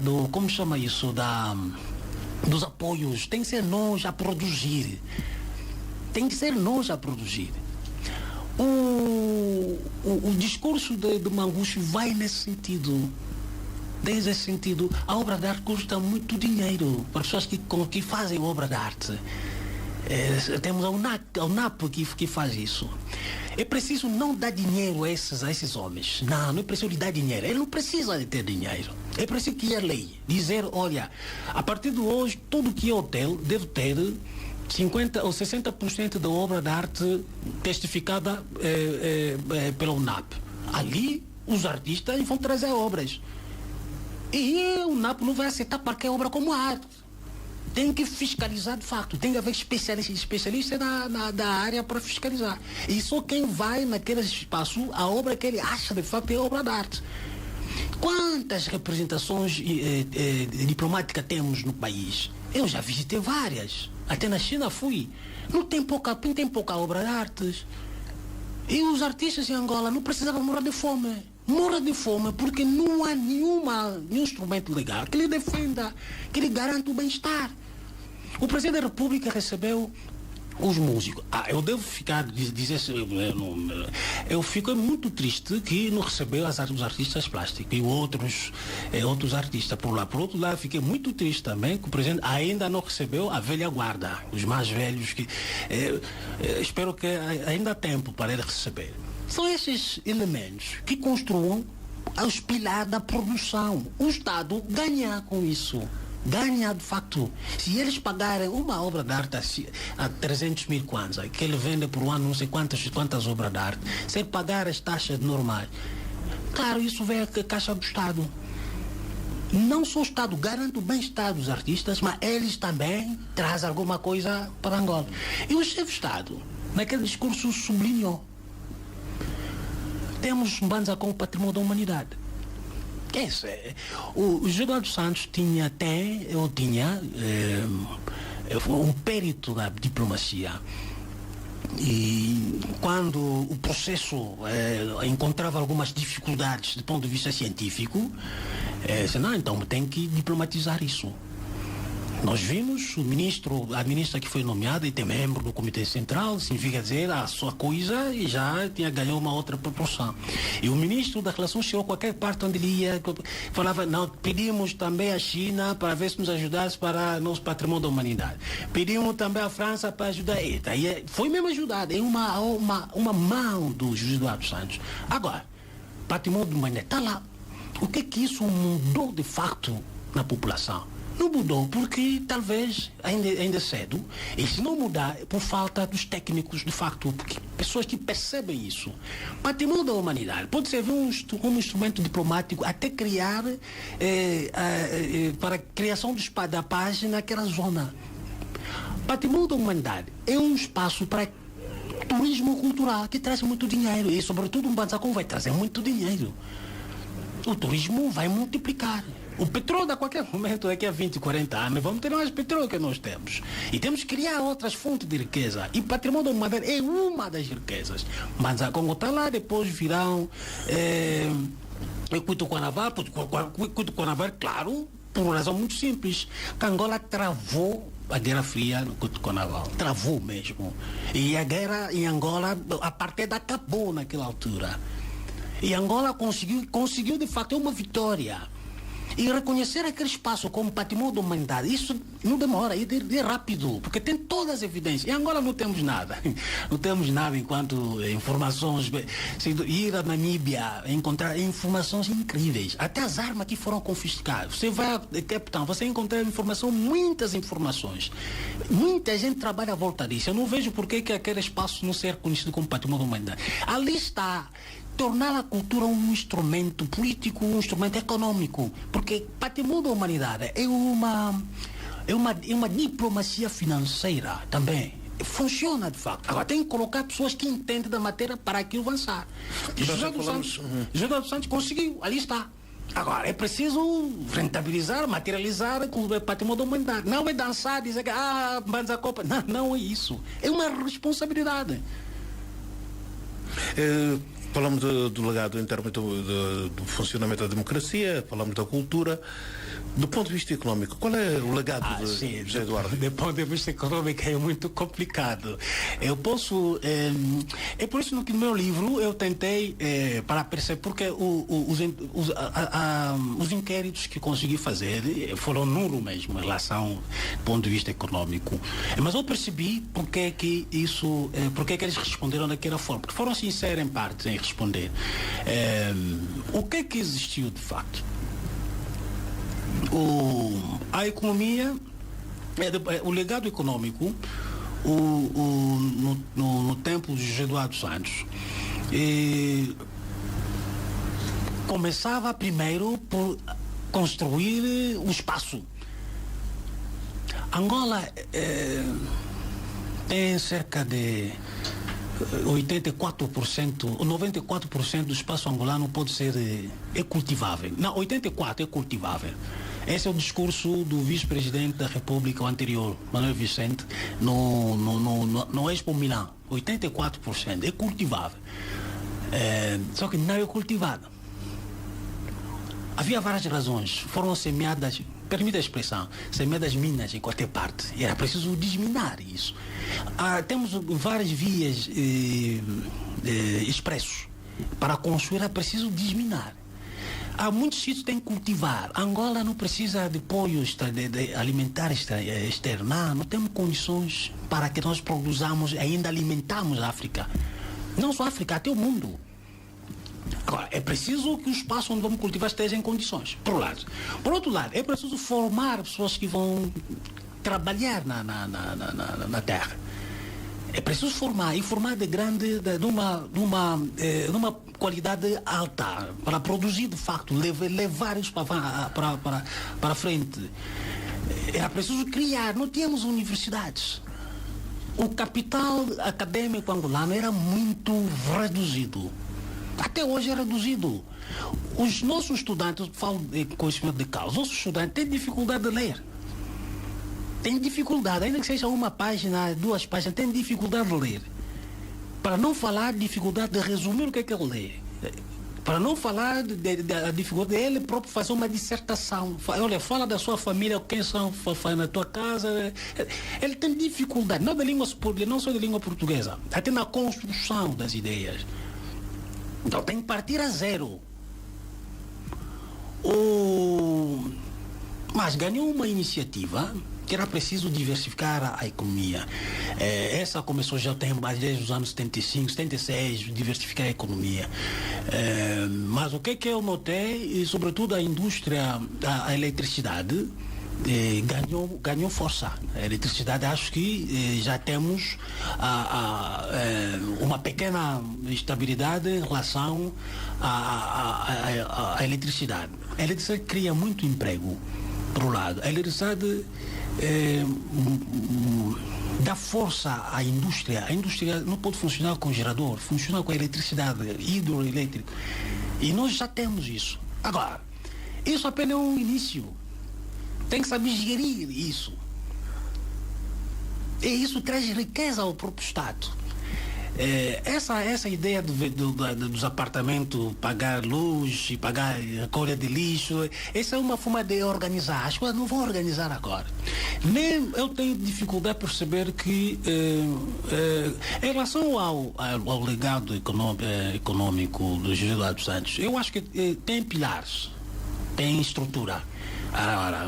do, como chama isso, dos apoios. Tem que ser nós a produzir. Tem que ser nós a produzir. O discurso do Mangucho vai nesse sentido. Desde esse sentido, a obra de arte custa muito dinheiro para as pessoas que fazem obra de arte. Temos o NAP que faz isso. É preciso não dar dinheiro a esses homens. Não é preciso lhe dar dinheiro. Ele não precisa de ter dinheiro. É preciso que a lei dizer, olha, a partir de hoje, tudo que é hotel deve ter 50% ou 60% da obra de arte testificada pela UNAP. Ali, os artistas vão trazer obras. E o UNAP não vai aceitar qualquer obra como arte. Tem que fiscalizar de facto, tem que haver especialista da área para fiscalizar. E só quem vai naquele espaço, a obra que ele acha de facto é obra de arte. Quantas representações diplomáticas temos no país? Eu já visitei várias, até na China fui. Não tem pouca obra de arte. E os artistas em Angola não precisavam morrer de fome. Morre de fome porque não há nenhum instrumento legal que lhe defenda, que lhe garanta o bem-estar. O Presidente da República recebeu os músicos. Eu devo dizer, eu fico muito triste que não recebeu os artistas plásticos e outros artistas por lá. Por outro lado, fiquei muito triste também que o Presidente ainda não recebeu a velha guarda, os mais velhos, que espero que ainda há tempo para ele receber. São esses elementos que construam os pilares da produção. O Estado ganha com isso. Ganha de facto. Se eles pagarem uma obra de arte a 300 mil kwanza, que ele vende por um ano não sei quantas obras de arte, sem pagar as taxas normais, claro, isso vem a caixa do Estado. Não só o Estado garante o bem-estar dos artistas, mas eles também trazem alguma coisa para Angola. E o chefe de Estado, naquele discurso, sublinhou: temos um banza com o patrimônio da humanidade. O José Eduardo Santos tinha um perito da diplomacia. E quando o processo encontrava algumas dificuldades do ponto de vista científico, disse, não, então tem que diplomatizar isso. Nós vimos a ministra que foi nomeada e tem membro do Comitê Central, significa dizer a sua coisa e já ganhou uma outra proporção. E o ministro da Relação Exterior, qualquer parte onde ele ia, falava, não, pedimos também à China para ver se nos ajudasse para nosso patrimônio da humanidade. Pedimos também à França para ajudar. E foi mesmo ajudado, é uma mão do José Eduardo Santos. Agora, patrimônio da humanidade está lá. O que isso mudou de facto na população? Não mudou porque talvez ainda é cedo, e se não mudar é por falta dos técnicos de facto, porque pessoas que percebem isso. Patrimônio da humanidade pode servir um instrumento diplomático até criar para a criação da paz naquela zona. Patrimônio da humanidade é um espaço para turismo cultural que traz muito dinheiro e sobretudo um Banzacom vai trazer muito dinheiro. O turismo vai multiplicar. O petróleo, a qualquer momento, daqui a 20, 40 anos, vamos ter mais petróleo que nós temos. E temos que criar outras fontes de riqueza. E patrimônio da humanidade é uma das riquezas. Mas a Congo está lá, depois virão Cutuquanavar, claro, por uma razão muito simples. Que Angola travou a Guerra Fria no Cutuquanavar. Travou mesmo. E a guerra em Angola, a partida acabou naquela altura. E Angola conseguiu de facto uma vitória. e reconhecer aquele espaço como patrimônio da humanidade. Isso não demora, é rápido, porque tem todas as evidências. Em Angola não temos nada. Não temos nada enquanto informações. Se ir à Namíbia, encontrar informações incríveis. Até as armas que foram confiscadas. Você vai a Capitão, você encontra muitas informações. Muita gente trabalha à volta disso. Eu não vejo por que aquele espaço não ser reconhecido como patrimônio da humanidade. Ali está. Tornar a cultura um instrumento político, um instrumento econômico, porque patrimônio da humanidade é uma diplomacia financeira também. Funciona de facto. Agora tem que colocar pessoas que entendem da matéria para aquilo avançar. José dos Santos conseguiu, ali está. Agora, é preciso rentabilizar, materializar o patrimônio da humanidade. Não é dançar, dizer que vamos a Copa. Não é isso. É uma responsabilidade. Falamos do legado em termos do funcionamento da democracia, falamos da cultura. Do ponto de vista económico, qual é o legado de José Eduardo? Do ponto de vista econômico é muito complicado. Eu posso... É por isso que no meu livro eu tentei para perceber, porque os inquéritos que consegui fazer foram nulos mesmo em relação do ponto de vista econômico. Mas eu percebi porque que eles responderam daquela forma. Porque foram sinceros em parte em responder. O que é que existiu de facto? A economia, o legado econômico, no tempo de José Eduardo Santos, começava primeiro por construir um espaço. Angola tem cerca de 84%, 94% do espaço angolano pode ser cultivável. Não, 84% é cultivável. Esse é o discurso do vice-presidente da República, o anterior, Manuel Vicente, no Expo Milão. 84% é cultivável. Só que não é cultivado. Havia várias razões. Foram semeadas, permita a expressão, semeadas minas em qualquer parte. E era preciso desminar isso. Temos várias vias expressos. Para construir é preciso desminar. Há muitos sítios que têm que cultivar. Angola não precisa de apoio alimentar externo. Não temos condições para que nós produzamos e ainda alimentamos a África. Não só a África, até o mundo. Agora, é preciso que o espaço onde vamos cultivar esteja em condições, por um lado. Por outro lado, é preciso formar pessoas que vão trabalhar na terra. É preciso formar, e formar de uma qualidade alta, para produzir de facto, levar isso para frente. Era preciso criar, não tínhamos universidades. O capital acadêmico angolano era muito reduzido. Até hoje é reduzido. Os nossos estudantes, falo de conhecimento de causa, os nossos estudantes têm dificuldade de ler. Tem dificuldade, ainda que seja uma página, 2 páginas, tem dificuldade de ler. Para não falar de dificuldade de resumir o que é que ele lê. Para não falar da dificuldade de ele próprio fazer uma dissertação. Olha, fala da sua família, quem são na tua casa. Ele tem dificuldade, não só da língua portuguesa, até na construção das ideias. Então tem que partir a zero. Mas ganhou uma iniciativa que era preciso diversificar a economia. Essa começou já tem mais desde os anos 75, 76, diversificar a economia. Mas o que eu notei, e sobretudo a indústria, a eletricidade, ganhou força. A eletricidade, acho que já temos uma pequena estabilidade em relação à eletricidade. A eletricidade cria muito emprego, por um lado. A eletricidade dá força à indústria. A indústria não pode funcionar com gerador, funciona com a eletricidade, hidroelétrica. E nós já temos isso. Agora, isso apenas é um início. Tem que saber gerir isso. E isso traz riqueza ao próprio Estado. Essa ideia dos apartamentos, pagar luz e pagar recolha de lixo, essa é uma forma de organizar. As coisas não vão organizar agora. Nem eu tenho dificuldade de perceber que, em relação ao legado econômico do José Eduardo Santos, eu acho que tem pilares. tem estrutura. Agora,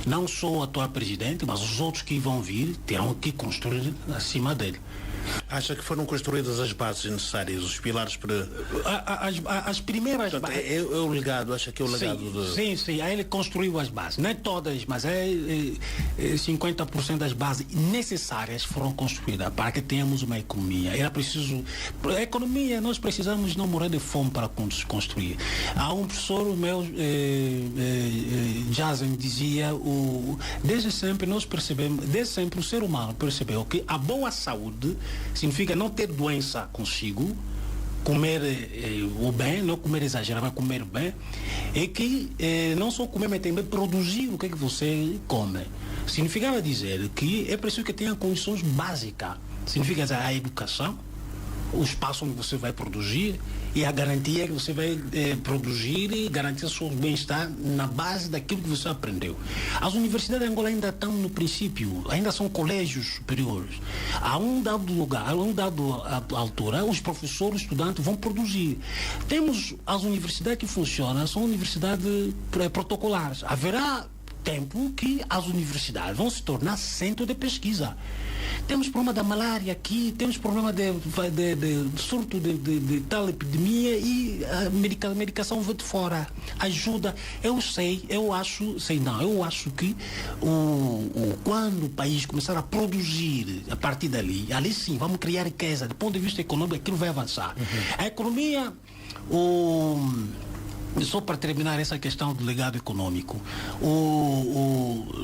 não só o atual presidente, mas os outros que vão vir terão que construir acima dele. Acha que foram construídas as bases necessárias, os pilares para... As primeiras bases... É o legado, acha que é o legado Sim, aí ele construiu as bases. Não é todas, mas 50% das bases necessárias foram construídas para que tenhamos uma economia. Era preciso... A economia, nós precisamos não morrer de fome para construir. Há um professor meu, Jason, dizia, desde sempre nós percebemos, desde sempre o ser humano percebeu que a boa saúde significa não ter doença consigo, comer o bem, não comer exagerado, mas comer bem, e que não só comer, mas também produzir o que é que você come. Significava dizer que é preciso que tenha condições básicas. Significa dizer, a educação, o espaço onde você vai produzir e a garantia que você vai produzir e garantir o seu bem-estar na base daquilo que você aprendeu. As universidades de Angola ainda estão no princípio, ainda são colégios superiores. A um dado lugar, a uma dada altura, os professores, os estudantes vão produzir. Temos as universidades que funcionam, são universidades protocolares. Haverá tempo que as universidades vão se tornar centro de pesquisa. Temos problema da malária aqui, temos problema de surto de tal epidemia e a medicação vem de fora. Ajuda. Eu acho que quando o país começar a produzir a partir dali, ali sim, vamos criar riqueza. Do ponto de vista econômico, aquilo vai avançar. A economia, só para terminar essa questão do legado econômico,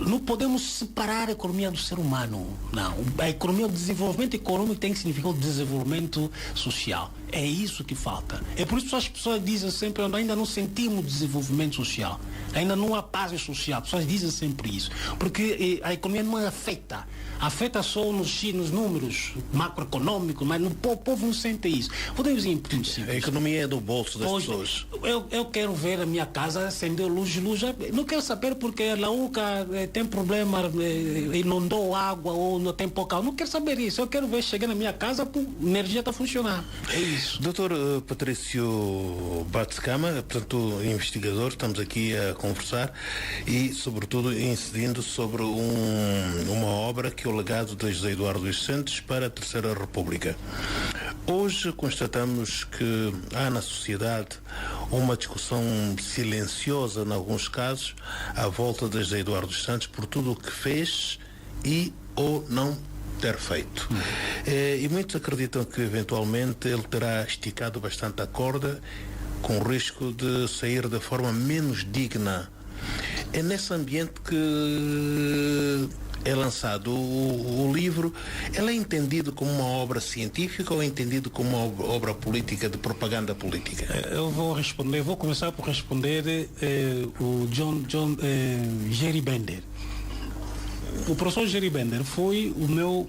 não podemos separar a economia do ser humano. Não. A economia, o desenvolvimento econômico tem que significar o desenvolvimento social. É isso que falta. É por isso que as pessoas dizem sempre, ainda não sentimos desenvolvimento social. Ainda não há paz social. As pessoas dizem sempre isso. Porque a economia não afeta. Afeta só nos números macroeconômicos, mas o povo não sente isso. Vou dar um exemplo princípio. A economia é do bolso das pessoas. Eu quero ver a minha casa acender luz. Não quero saber porque a Laúca tem problema, inundou água ou não tem pouca água. Não quero saber isso. Eu quero ver chegar na minha casa, a energia está funcionando. É isso. Doutor Patrício Batscama, portanto, investigador, estamos aqui a conversar e, sobretudo, incidindo sobre uma obra que é o legado de José Eduardo dos Santos para a Terceira República. Hoje constatamos que há na sociedade uma discussão silenciosa, em alguns casos, à volta de José Eduardo dos Santos por tudo o que fez e ou não ter feito. E muitos acreditam que eventualmente ele terá esticado bastante a corda com o risco de sair da forma menos digna. É nesse ambiente que é lançado o livro. Ele é entendido como uma obra científica ou é entendido como uma obra política, de propaganda política? Eu vou começar por responder o John Jerry Bender. O professor Jerry Bender foi o meu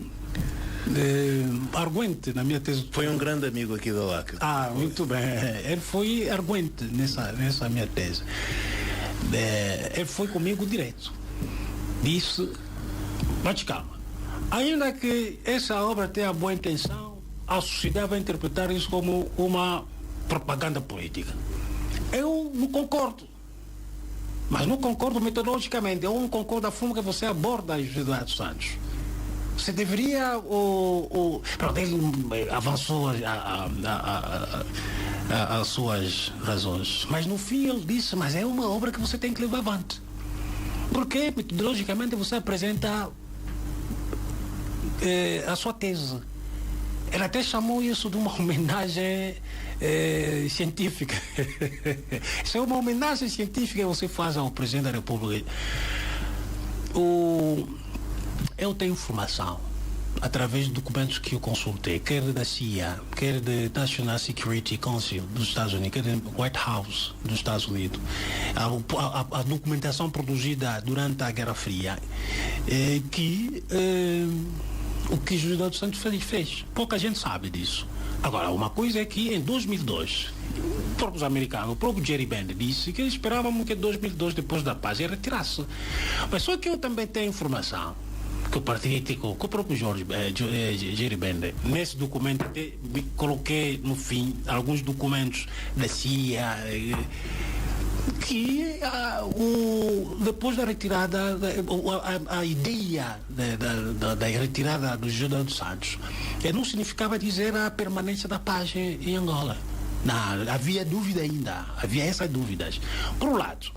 arguente na minha tese. Foi um grande amigo aqui da LAC. Muito bem. Ele foi arguente nessa minha tese. Ele foi comigo direto. Disse, mas calma, ainda que essa obra tenha boa intenção, a sociedade vai interpretar isso como uma propaganda política. Eu não concordo. Mas não concordo metodologicamente, eu não concordo da forma que você aborda José Eduardo Santos. Você deveria... Pronto, ele avançou as suas razões. Mas no fim ele disse, mas é uma obra que você tem que levar avante. Porque metodologicamente você apresenta a sua tese. Ele até chamou isso de uma homenagem científica. Isso é uma homenagem científica que você faz ao Presidente da República. Eu tenho informação através de documentos que eu consultei, quer da CIA, quer da National Security Council dos Estados Unidos, quer da White House dos Estados Unidos, a documentação produzida durante a Guerra Fria, que o que José Eduardo Santos fez. Pouca gente sabe disso. Agora, uma coisa é que em 2002, os próprios americanos, o próprio Jerry Bender disse que esperávamos que em 2002, depois da paz, ia retirar-se. Mas só que eu também tenho informação que eu partilhei com o próprio Jerry Bender. Nesse documento, coloquei no fim alguns documentos da CIA que depois da retirada, a ideia da retirada do José dos Santos não significava dizer a permanência da paz em Angola. Não, havia dúvida ainda, havia essas dúvidas. Por um lado.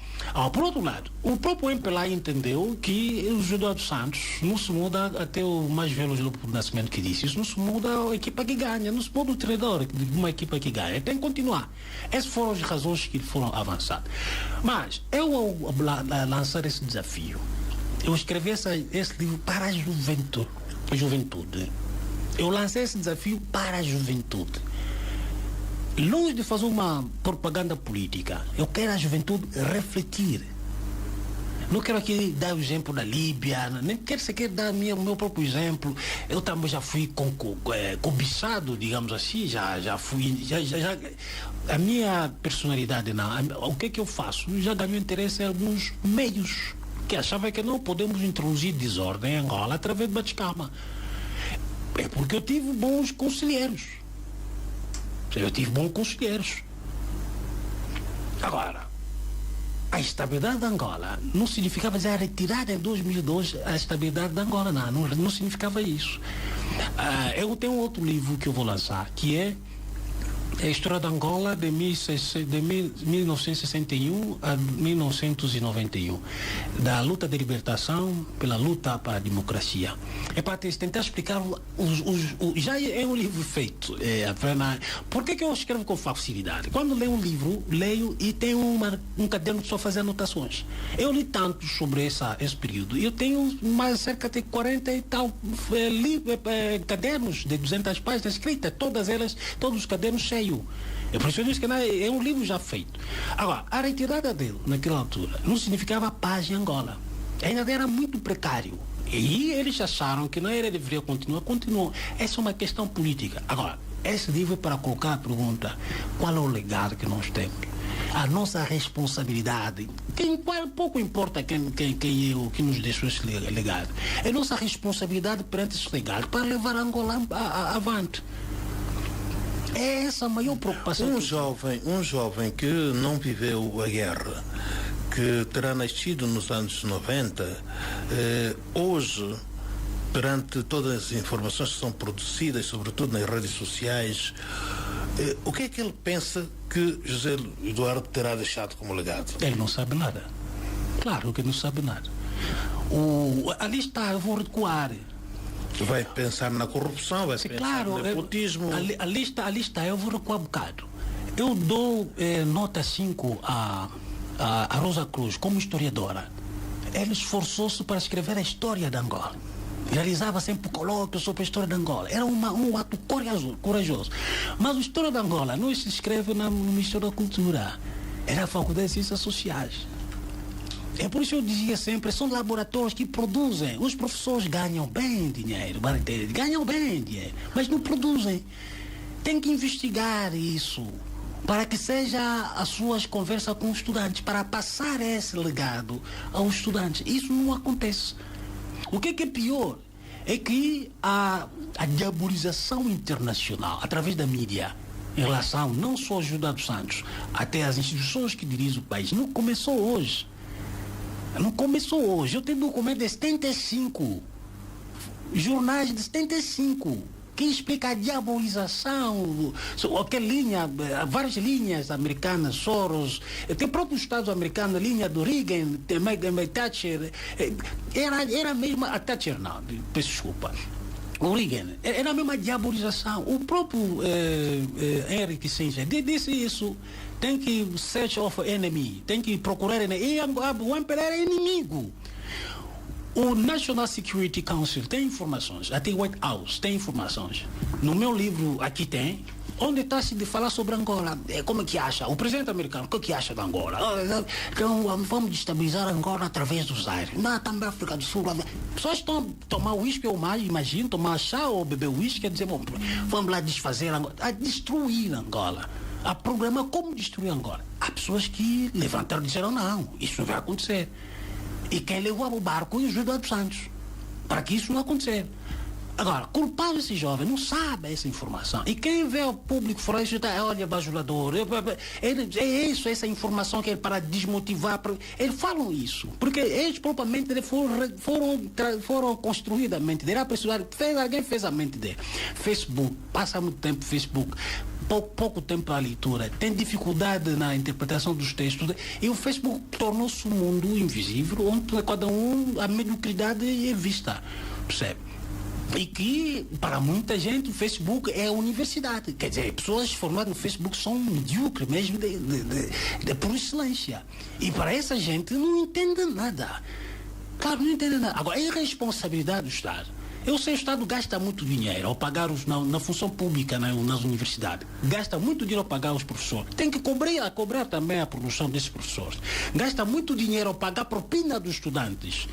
Por outro lado, o próprio MPLA entendeu que o José dos Santos não se muda, até o mais velho do Nascimento que disse, isso não se muda a equipa que ganha, não se muda o treinador de uma equipa que ganha, tem que continuar. Essas foram as razões que foram avançadas. Mas eu, ao lançar esse desafio, eu escrevi esse livro para a juventude. Eu lancei esse desafio para a juventude. Longe de fazer uma propaganda política, eu quero a juventude refletir. Não quero aqui dar o exemplo da Líbia, nem quero sequer dar o meu próprio exemplo. Eu também já fui cobiçado, digamos assim, já fui. A minha personalidade, o que eu faço? Eu já ganhei interesse em alguns meios que achavam que não podemos introduzir desordem em Angola através de bate-cama. É porque eu tive bons conselheiros. Eu tive bons conselheiros. Agora, a estabilidade de Angola não significava dizer a retirada em 2002 a estabilidade de Angola, não significava isso. Eu tenho um outro livro que eu vou lançar, que é a história de Angola de 1961 a 1991, da luta de libertação pela luta para a democracia. É para tentar explicar já é um livro feito. Por que eu escrevo com facilidade? Quando leio um livro, leio e tenho um caderno que só faz anotações. Eu li tanto sobre esse período. Eu tenho mais cerca de 40 e tal cadernos de 200 páginas escritas, todos os cadernos cheios. É por isso que eu disse que é um livro já feito. Agora, a retirada dele, naquela altura, não significava paz em Angola. Ainda era muito precário. E eles acharam que não era, deveria continuar, continuou. Essa é uma questão política. Agora, esse livro é para colocar a pergunta: qual é o legado que nós temos? A nossa responsabilidade. Pouco importa quem nos deixou esse legado. É nossa responsabilidade perante esse legado para levar a Angola avante. É essa a maior preocupação. Um jovem que não viveu a guerra, que terá nascido nos anos 90, hoje, perante todas as informações que são produzidas, sobretudo nas redes sociais, o que é que ele pensa que José Eduardo terá deixado como legado? Ele não sabe nada. Claro que não sabe nada. Ali está, eu vou recuar. Vai pensar na corrupção, vai pensar no nepotismo. Ali está, eu vou recuar um bocado. Eu dou nota 5 a Rosa Cruz como historiadora. Ela esforçou-se para escrever a história de Angola. Realizava sempre colóquios sobre a história de Angola. Era um ato corajoso. Mas a história de Angola não se escreve no Ministério da Cultura. Era a Faculdade de Ciências Sociais. É por isso que eu dizia sempre, são laboratórios que produzem. Os professores ganham bem dinheiro, mas não produzem. Tem que investigar isso, para que seja as suas conversas com os estudantes, para passar esse legado aos estudantes. Isso não acontece. O que é pior é que a diabolização internacional, através da mídia, em relação não só ao José dos Santos, até às instituições que dirigem o país, não começou hoje. Eu tenho documento de 75, jornais de 75, que explica a diabolização, várias linhas americanas, Soros, tem próprios Estados americanos, a linha do Reagan, Thatcher, era mesmo a Thatcher, não, peço desculpa. O Reagan, era a mesma diabolização. O próprio Henry Kissinger disse isso. Tem que search of enemy, tem que procurar inimigo. E o MPLA era inimigo. O National Security Council tem informações, até o White House tem informações. No meu livro aqui tem, onde está se de falar sobre Angola. Como é que acha? O presidente americano, o que acha da Angola? Então, vamos destabilizar Angola através dos aires. Também a África do Sul. Pessoas estão a tomar uísque ou mais, imagino, tomar chá ou beber uísque, quer dizer, bom, vamos lá desfazer Angola, a destruir Angola. A programar como destruir Angola. Há pessoas que levantaram e disseram, não, isso não vai acontecer. E quem levou o barco é o José dos Santos, para que isso não aconteça. Agora, culpar esse jovem não sabe essa informação. E quem vê o público fora isso, olha, bajulador, é isso, essa informação que é para desmotivar. Eles falam isso, porque eles propriamente foram construídos a mente dele. Alguém fez a mente dele. Facebook, passa muito tempo no Facebook. Pouco tempo para a leitura, tem dificuldade na interpretação dos textos, e o Facebook tornou-se um mundo invisível, onde cada a mediocridade é vista, percebe? E que, para muita gente, o Facebook é a universidade. Quer dizer, pessoas formadas no Facebook são medíocres mesmo por excelência. E para essa gente não entende nada. Claro, não entende nada. Agora, é responsabilidade do Estado. Eu sei, o Estado gasta muito dinheiro ao pagar na função pública nas universidades. Gasta muito dinheiro ao pagar os professores. Tem que cobrar também a produção desses professores. Gasta muito dinheiro ao pagar a propina dos estudantes.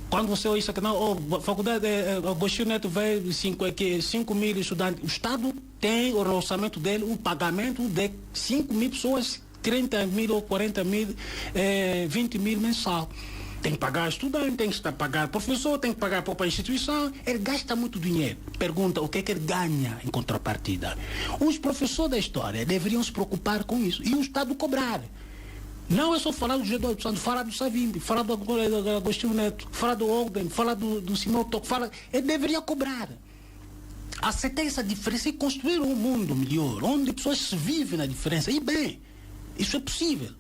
Quando você ouve isso aqui, a faculdade, o Agostinho Neto veio 5 mil estudantes. O Estado tem o orçamento dele, o pagamento de 5 mil pessoas, 30 mil ou 40 mil, 20 mil mensal. Tem que pagar estudante, tem que pagar professor, tem que pagar a própria instituição. Ele gasta muito dinheiro. Pergunta o que é que ele ganha em contrapartida. Os professores da história deveriam se preocupar com isso. E o Estado cobrar. Não é só falar do Gedor do Santos, falar do Savimbi, falar do Agostinho Neto, falar do Ogden, falar do Simão Toco, ele deveria cobrar. Aceitar essa diferença e construir um mundo melhor, onde pessoas se vivem na diferença. E bem, isso é possível.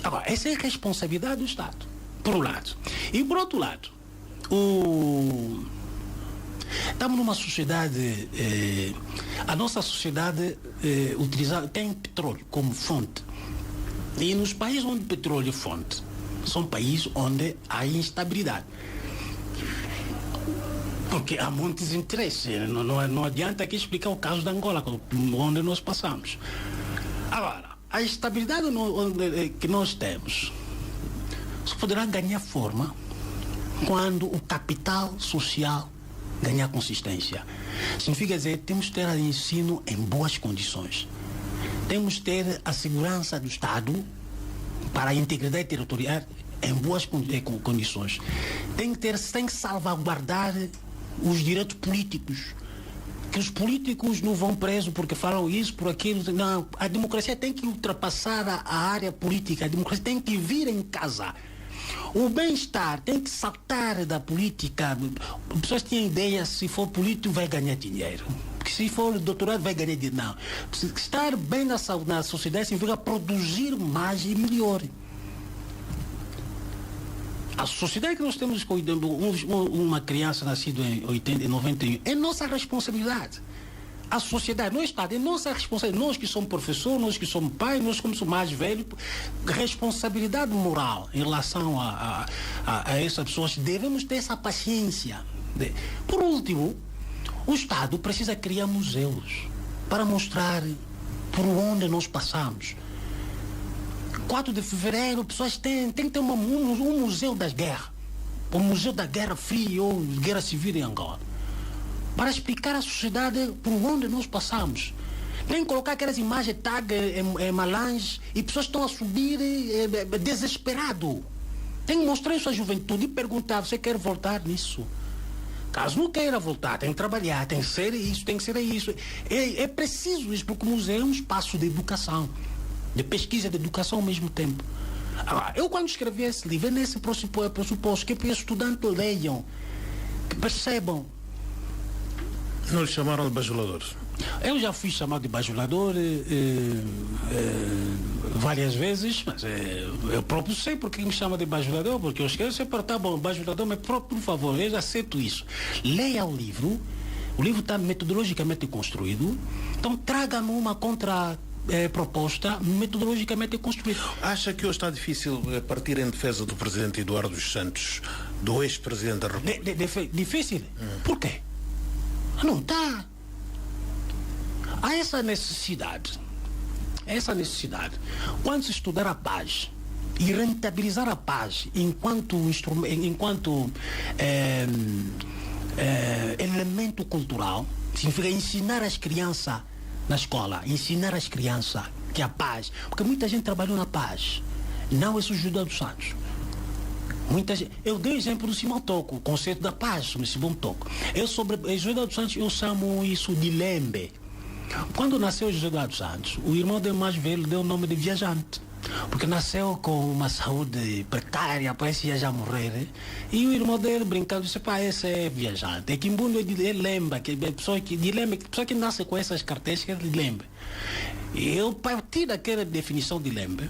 Agora, essa é a responsabilidade do Estado, por um lado. E por outro lado, estamos numa sociedade, a nossa sociedade tem petróleo como fonte. E nos países onde o petróleo é fonte, são países onde há instabilidade. Porque há muitos interesses. Não adianta aqui explicar o caso da Angola, onde nós passamos. Agora, a estabilidade que nós temos só poderá ganhar forma quando o capital social ganhar consistência. Significa dizer, temos que ter o ensino em boas condições. Temos que ter a segurança do Estado para a integridade territorial em boas condições. Tem que salvaguardar os direitos políticos. Que os políticos não vão presos porque falam isso, por aquilo. Não, a democracia tem que ultrapassar a área política. A democracia tem que vir em casa. O bem-estar tem que saltar da política. As pessoas têm ideia, se for político vai ganhar dinheiro. Se for doutorado vai ganhar dinheiro. Não. Estar bem na sociedade significa produzir mais e melhor. A sociedade que nós temos cuidando, uma criança nascida em 91, é nossa responsabilidade. A sociedade, não o Estado, é nossa responsabilidade. Nós que somos professores, nós que somos pais, nós que somos mais velhos, responsabilidade moral em relação a essas pessoas. Devemos ter essa paciência. Por último, o Estado precisa criar museus para mostrar por onde nós passamos. 4 de fevereiro, pessoas têm que ter um museu das guerras. O museu da Guerra Fria ou Guerra Civil em Angola. Para explicar à sociedade por onde nós passamos. Tem que colocar aquelas imagens tag em Malange e pessoas estão a subir desesperado. Tem que mostrar isso à juventude e perguntar, você quer voltar nisso? Caso não queira voltar, tem que trabalhar, tem que ser isso, tem que ser isso. É preciso isso, porque o museu é um espaço de educação, de pesquisa, de educação ao mesmo tempo. Agora, eu quando escrevi esse livro, é nesse pressuposto que os estudantes leiam, que percebam. Não lhe chamaram de bajulador? Eu já fui chamado de bajulador várias vezes, mas eu próprio sei porque me chama de bajulador, porque eu escrevo sempre, tá bom, bajulador, mas por favor, eu já aceito isso. Leia o livro está metodologicamente construído, então traga-me uma proposta metodologicamente construída. Acha que hoje está difícil partir em defesa do presidente Eduardo dos Santos, do ex-presidente da República? Difícil? Por quê? Não está. Há essa necessidade. Quando se estudar a paz e rentabilizar a paz enquanto elemento cultural, significa ensinar as crianças na escola, ensinar as crianças que a paz, porque muita gente trabalhou na paz, não esse Judá dos Santos. Muita gente. Eu dei o exemplo do Simão Toco, o conceito da paz, sobre Simão Toco. Sobre José Eduardo Santos, eu chamo isso de lembe. Quando nasceu José Eduardo Santos, o irmão dele mais velho deu o nome de viajante. Porque nasceu com uma saúde precária, parece que ia já morrer. Né? E o irmão dele brincando, disse, pá, esse é viajante. É que Kimbundo ele lembra, que a pessoa que nasce com essas características, ele lembra. E eu parti daquela definição de lembra,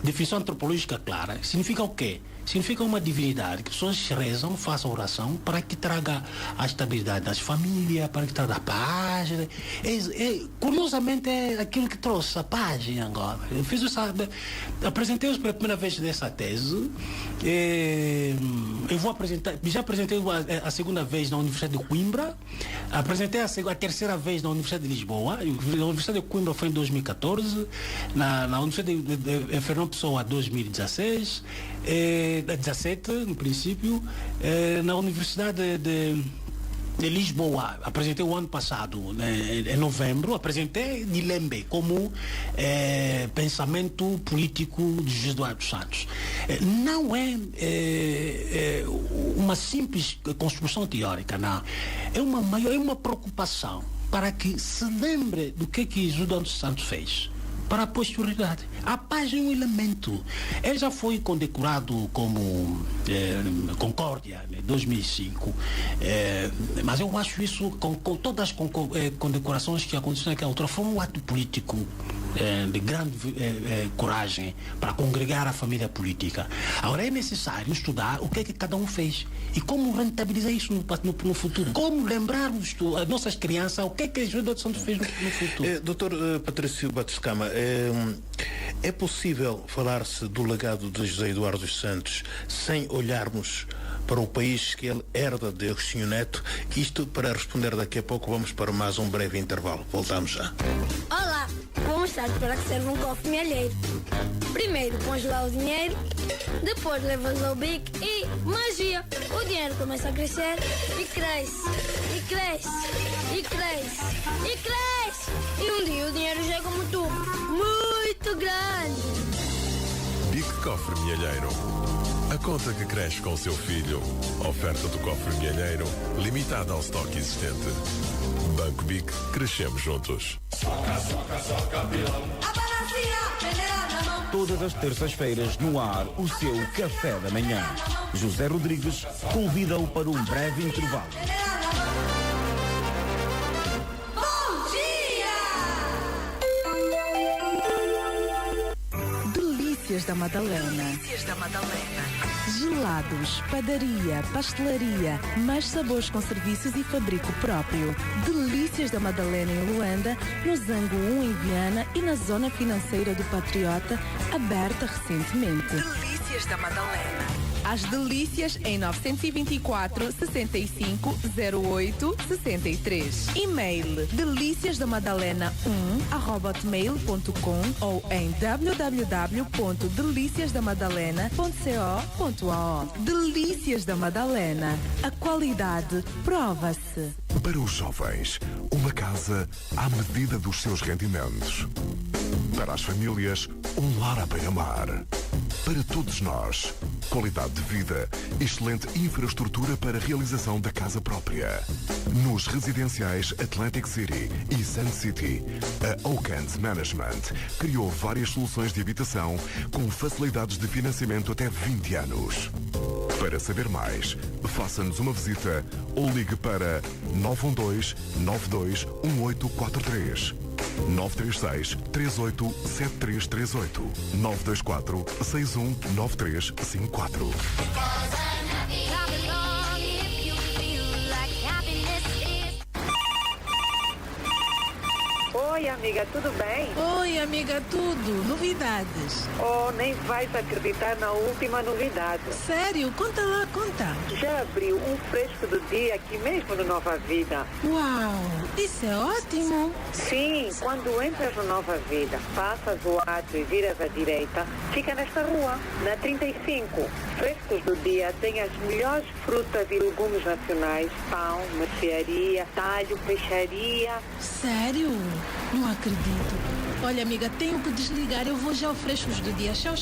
definição antropológica clara, significa o quê? Significa uma divindade que as pessoas rezam, façam oração para que traga a estabilidade das famílias, para que traga a paz. Curiosamente é aquilo que trouxe a paz em Angola. Eu fiz apresentei pela primeira vez dessa tese. Eu vou apresentar, já apresentei a segunda vez na Universidade de Coimbra, apresentei a terceira vez na Universidade de Lisboa. Na Universidade de Coimbra foi em 2014, na Universidade de Fernando Pessoa 2016. 17 no princípio, na Universidade de Lisboa, apresentei o ano passado, em novembro, apresentei Nilembe como pensamento político de José Eduardo Santos. Não é uma simples construção teórica, não. É uma preocupação para que se lembre do que José Eduardo Santos fez para a posterioridade. A paz é um elemento. Ele já foi condecorado como Concórdia, em 2005. Mas eu acho isso, com todas as condecorações que aconteceram naquela altura, foi um ato político de grande coragem para congregar a família política. Agora é necessário estudar o que é que cada um fez e como rentabilizar isso no futuro. Como lembrar as nossas crianças o que é que José Eduardo Santos fez no futuro. Doutor Patrício Batiscama, é possível falar-se do legado de José Eduardo Santos sem olharmos para o país que ele herda de Agostinho Neto? Isto para responder daqui a pouco. Vamos para mais um breve intervalo. Voltamos já. Olá, vou mostrar-te para que serve um cofre mealheiro. Primeiro pões lá o dinheiro, depois levas ao bico e magia! O dinheiro começa a crescer e cresce, e cresce, e cresce, e cresce! E um dia o dinheiro chega como tu, muito grande! Bico Cofre Mealheiro. A conta que cresce com o seu filho. Oferta do Cofre Mealheiro, limitada ao estoque existente. Banco BIC, crescemos juntos. Soca, soca, soca, pilão. Todas as terças-feiras no ar, o seu café da manhã. José Rodrigues convida-o para um breve intervalo. Delícias da Madalena. Delícias da Madalena. Gelados, padaria, pastelaria, mais sabores com serviços e fabrico próprio. Delícias da Madalena em Luanda, no Zango 1 em Viana e na zona financeira do Patriota, aberta recentemente. Delícias da Madalena. As delícias em 924 65 08 63. E-mail deliciasdamadalena1@hotmail.com ou em www.deliciasdamadalena.co.ao. Delícias da Madalena. A qualidade prova-se. Para os jovens, uma casa à medida dos seus rendimentos. Para as famílias, um lar à beira-mar. Para todos nós, qualidade de vida, excelente infraestrutura para a realização da casa própria. Nos residenciais Atlantic City e Sun City, a Oakland Management criou várias soluções de habitação com facilidades de financiamento até 20 anos. Para saber mais, faça-nos uma visita ou ligue para 912-921843. 936-387338. 924-619354. Oi, amiga, tudo bem? Oi, amiga, tudo. Novidades? Oh, nem vais acreditar na última novidade. Sério? Conta lá, conta. Já abriu um fresco do dia aqui mesmo no Nova Vida. Uau, isso é ótimo. Sim, quando entras no Nova Vida, passas o ato e viras à direita, fica nesta rua, na 35. Frescos do dia tem as melhores frutas e legumes nacionais, pão, mercearia, talho, peixaria. Sério? Não acredito. Olha, amiga, tenho que desligar. Eu vou já ao Frescos do Dia. Tchau.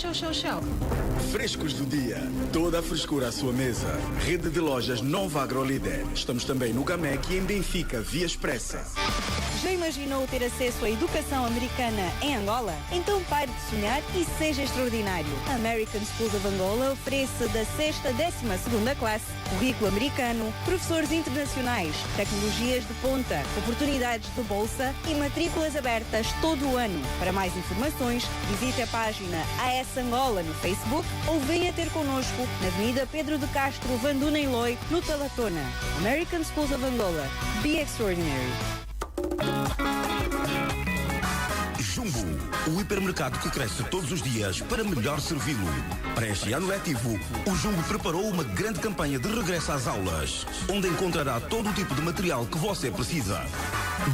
Frescos do Dia. Toda a frescura à sua mesa. Rede de lojas Nova Agrolíder. Estamos também no Gamec e em Benfica, via expressa. Já imaginou ter acesso à educação americana em Angola? Então pare de sonhar e seja extraordinário. A American Schools of Angola oferece da 6ª à 12ª classe currículo americano, professores internacionais, tecnologias de ponta, oportunidades de bolsa e matrículas abertas todo o ano. Para mais informações, visite a página AS Angola no Facebook ou venha ter connosco na Avenida Pedro de Castro, Vanduna em Loi, no Talatona. American Schools of Angola. Be extraordinary. Jumbo, o hipermercado que cresce todos os dias para melhor servi-lo. Para este ano letivo, o Jumbo preparou uma grande campanha de regresso às aulas, onde encontrará todo o tipo de material que você precisa.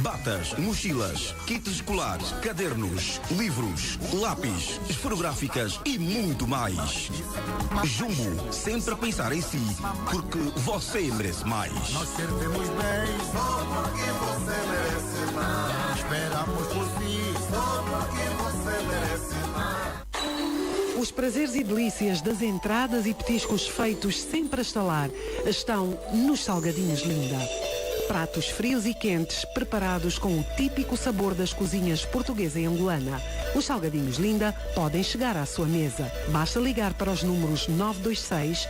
Batas, mochilas, kits escolares, cadernos, livros, lápis, esferográficas e muito mais. Jumbo, sempre a pensar em si, porque você merece mais. Nós servimos bem, só porque você merece mais. Esperamos por si, só porque você merece mais. Os prazeres e delícias das entradas e petiscos feitos sempre a estalar estão nos Salgadinhos Linda. Pratos frios e quentes preparados com o típico sabor das cozinhas portuguesa e angolana. Os Salgadinhos Linda podem chegar à sua mesa. Basta ligar para os números 926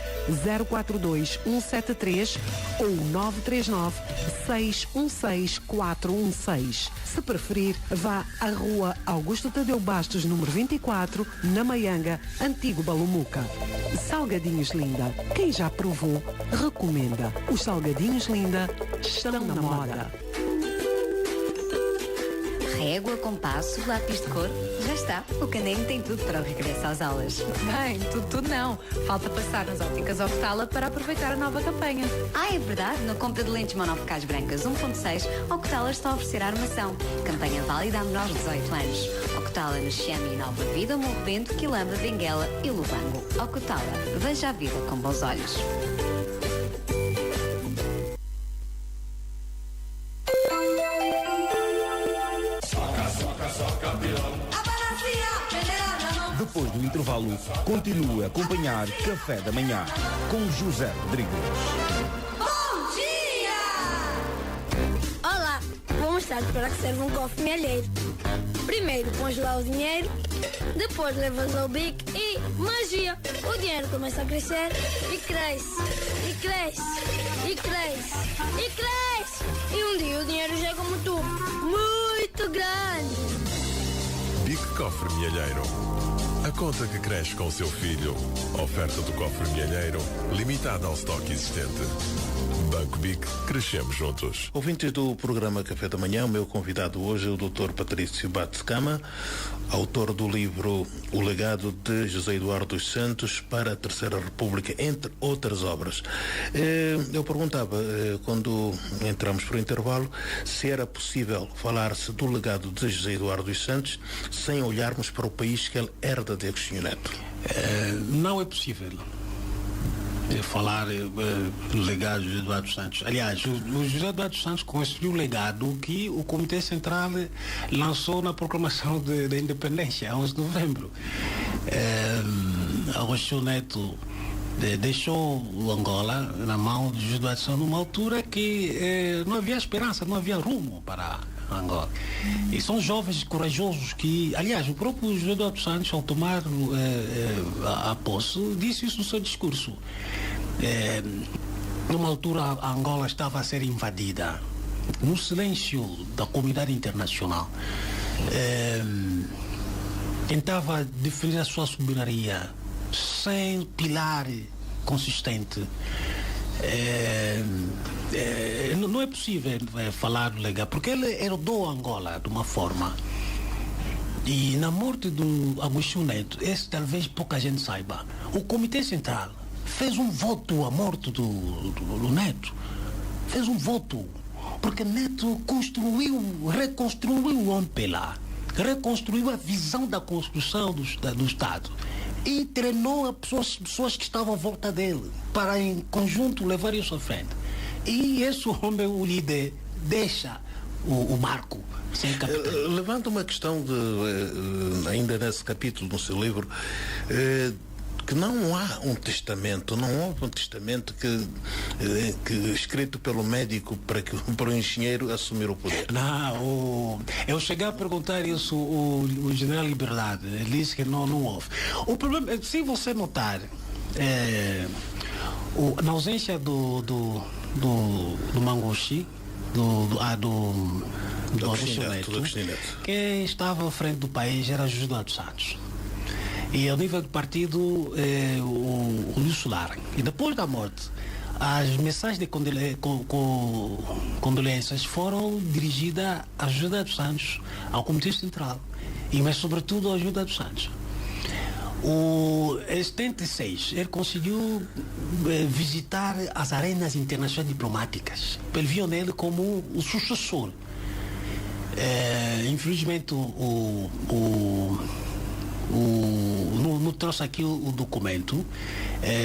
042 173 ou 939 616 416. Se preferir, vá à Rua Augusto Tadeu Bastos, número 24, na Maianga, Antigo Balumuca. Salgadinhos Linda. Quem já provou, recomenda. Os Salgadinhos Linda estão na moda. Régua, compasso, lápis de cor, já está. O Candengue tem tudo para o regresso às aulas. Bem, tudo não. Falta passar nas ópticas Octala para aproveitar a nova campanha. Ah, é verdade. Na compra de lentes monofocais brancas 1.6, Octala está a oferecer a armação. Campanha válida a menores de 18 anos. Octala nos Xiame e Nova Vida, Morro Bento, Quilamba, Benguela e Lubango. Octala, veja a vida com bons olhos. Depois do intervalo, continue a acompanhar Café da Manhã com José Rodrigues. Bom dia! Olá, vou mostrar-te para que serve um cofre mealheiro. Primeiro pões lá o dinheiro, depois levas ao bico e magia! O dinheiro começa a crescer e cresce, e cresce, e cresce, e cresce! E um dia o dinheiro já é como tu, muito grande! Bic Cofre Mealheiro. A conta que cresce com o seu filho. Oferta do Cofre Mealheiro, limitada ao estoque existente. Banco BIC, crescemos juntos. Ouvintes do programa Café da Manhã, o meu convidado hoje é o Dr. Patrício Batscama, autor do livro O Legado de José Eduardo dos Santos para a Terceira República, entre outras obras. Eu perguntava, quando entramos para o intervalo, se era possível falar-se do legado de José Eduardo dos Santos sem olharmos para o país que ele herda de Agostinho Neto. Não é possível falar do legado de José Eduardo dos Santos. Aliás, o José Eduardo dos Santos construiu o legado que o Comitê Central lançou na proclamação da Independência, 11 de novembro. Agostinho Neto deixou o Angola na mão de José Eduardo dos Santos numa altura que não havia esperança, não havia rumo para Angola. E são jovens corajosos que, aliás, o próprio José Eduardo dos Santos, ao tomar a posse, disse isso no seu discurso. Numa altura, a Angola estava a ser invadida, no silêncio da comunidade internacional. Tentava defender a sua soberania sem pilar consistente. Não é possível falar do legado, porque ele herdou Angola de uma forma. E na morte do Agostinho Neto, esse talvez pouca gente saiba, o Comitê Central fez um voto à morte do Neto. Fez um voto, porque Neto reconstruiu o MPLA, reconstruiu a visão da construção do Estado e treinou as pessoas que estavam à volta dele para, em conjunto, levar isso à frente. E esse homem, o líder, deixa o barco sem capitão. Levanta uma questão ainda nesse capítulo no seu livro, que não há um testamento, não houve um testamento que escrito pelo médico para o engenheiro assumir o poder. Não, eu cheguei a perguntar isso o general Liberdade, ele disse que não houve. O problema é, se você notar, na ausência do Manguchi, do Augusto Neto, quem estava à frente do país era José Eduardo Santos. E ao nível do partido, o Luís Solar. E depois da morte, as mensagens de condolências foram dirigidas a José Eduardo Santos, ao Comitê Central, mas sobretudo a José Eduardo Santos. Em 76, ele conseguiu visitar as arenas internacionais diplomáticas. Ele viu nele como o sucessor. Infelizmente, não trouxe aqui o documento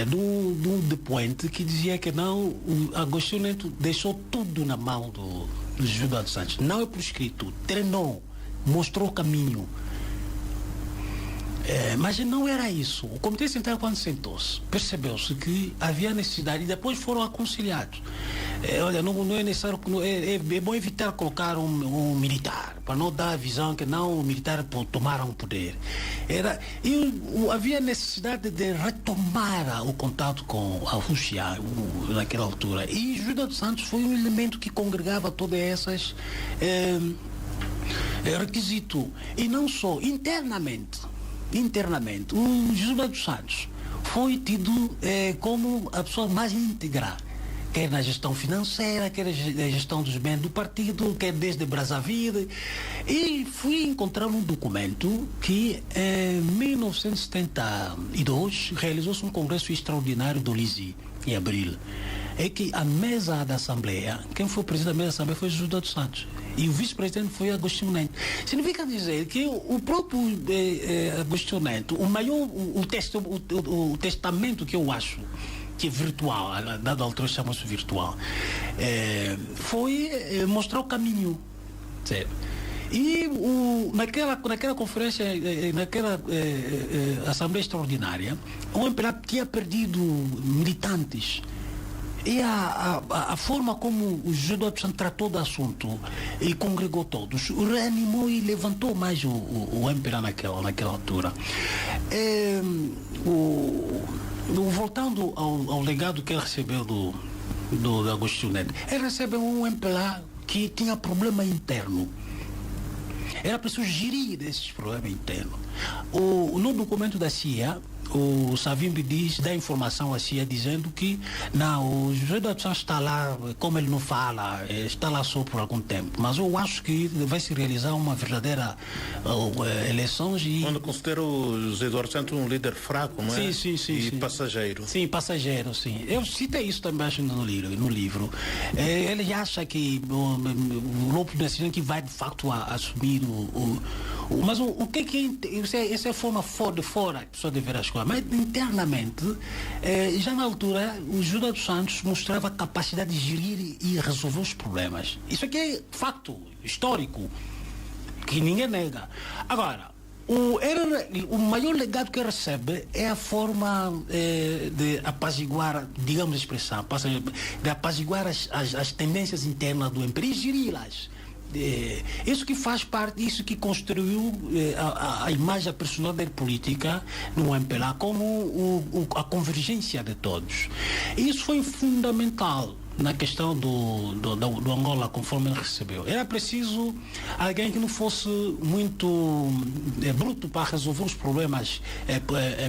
do depoente que dizia que não, o Agostinho Neto deixou tudo na mão do José Eduardo Santos. Não é por escrito, treinou, mostrou o caminho. Mas não era isso. O Comitê Central, quando sentou-se, percebeu-se que havia necessidade e depois foram aconselhados. Olha, não é necessário, é bom evitar colocar um militar, para não dar a visão que não o militar tomaram o poder. Havia necessidade de retomar o contato com a Rússia naquela altura. E José Eduardo Santos foi um elemento que congregava todas essas requisitos. E não só, internamente, o José Eduardo Santos foi tido como a pessoa mais íntegra, quer na gestão financeira, quer na gestão dos bens do partido, quer desde Brazzaville. E fui encontrar um documento que em 1972 realizou-se um congresso extraordinário do LISI, em abril. É que a mesa da Assembleia, quem foi o presidente da mesa da Assembleia foi José Eduardo Santos. E o vice-presidente foi Agostinho Neto. Significa dizer que o próprio Agostinho Neto, o testamento que eu acho que é virtual, a dada altura chama-se virtual, foi mostrar o caminho. Certo? E naquela conferência, naquela Assembleia Extraordinária, o MPLA tinha perdido militantes. E a forma como o José Eduardo Santos tratou do assunto e congregou todos, reanimou e levantou mais o MPLA naquela altura. Voltando ao legado que ele recebeu do Agostinho Neto, ele recebeu um MPLA que tinha problema interno. Era preciso gerir esses problemas internos. No documento da CIA, o Savimbi dá informação à CIA dizendo que não, o José Eduardo Santos está lá, como ele não fala, está lá só por algum tempo. Mas eu acho que vai se realizar uma verdadeira eleição. Quando considera o José Eduardo Santos um líder fraco, não é? Sim. E passageiro. Sim, passageiro, sim. Eu citei isso também no livro. Ele acha que o Lopes Nascimento que vai de facto assumir mas o que é essa é a forma de fora que a pessoa deve ver as coisas. Mas internamente, já na altura, o José Eduardo Santos mostrava a capacidade de gerir e resolver os problemas. Isso aqui é facto histórico, que ninguém nega. Agora, o maior legado que ele recebe é a forma de apaziguar, digamos a expressão, de apaziguar as tendências internas do MPLA e geri-las. Isso que faz parte, isso que construiu a imagem, a personalidade política no MPLA como a convergência de todos. Isso foi fundamental na questão do Angola, conforme ele recebeu. Era preciso alguém que não fosse muito bruto para resolver os problemas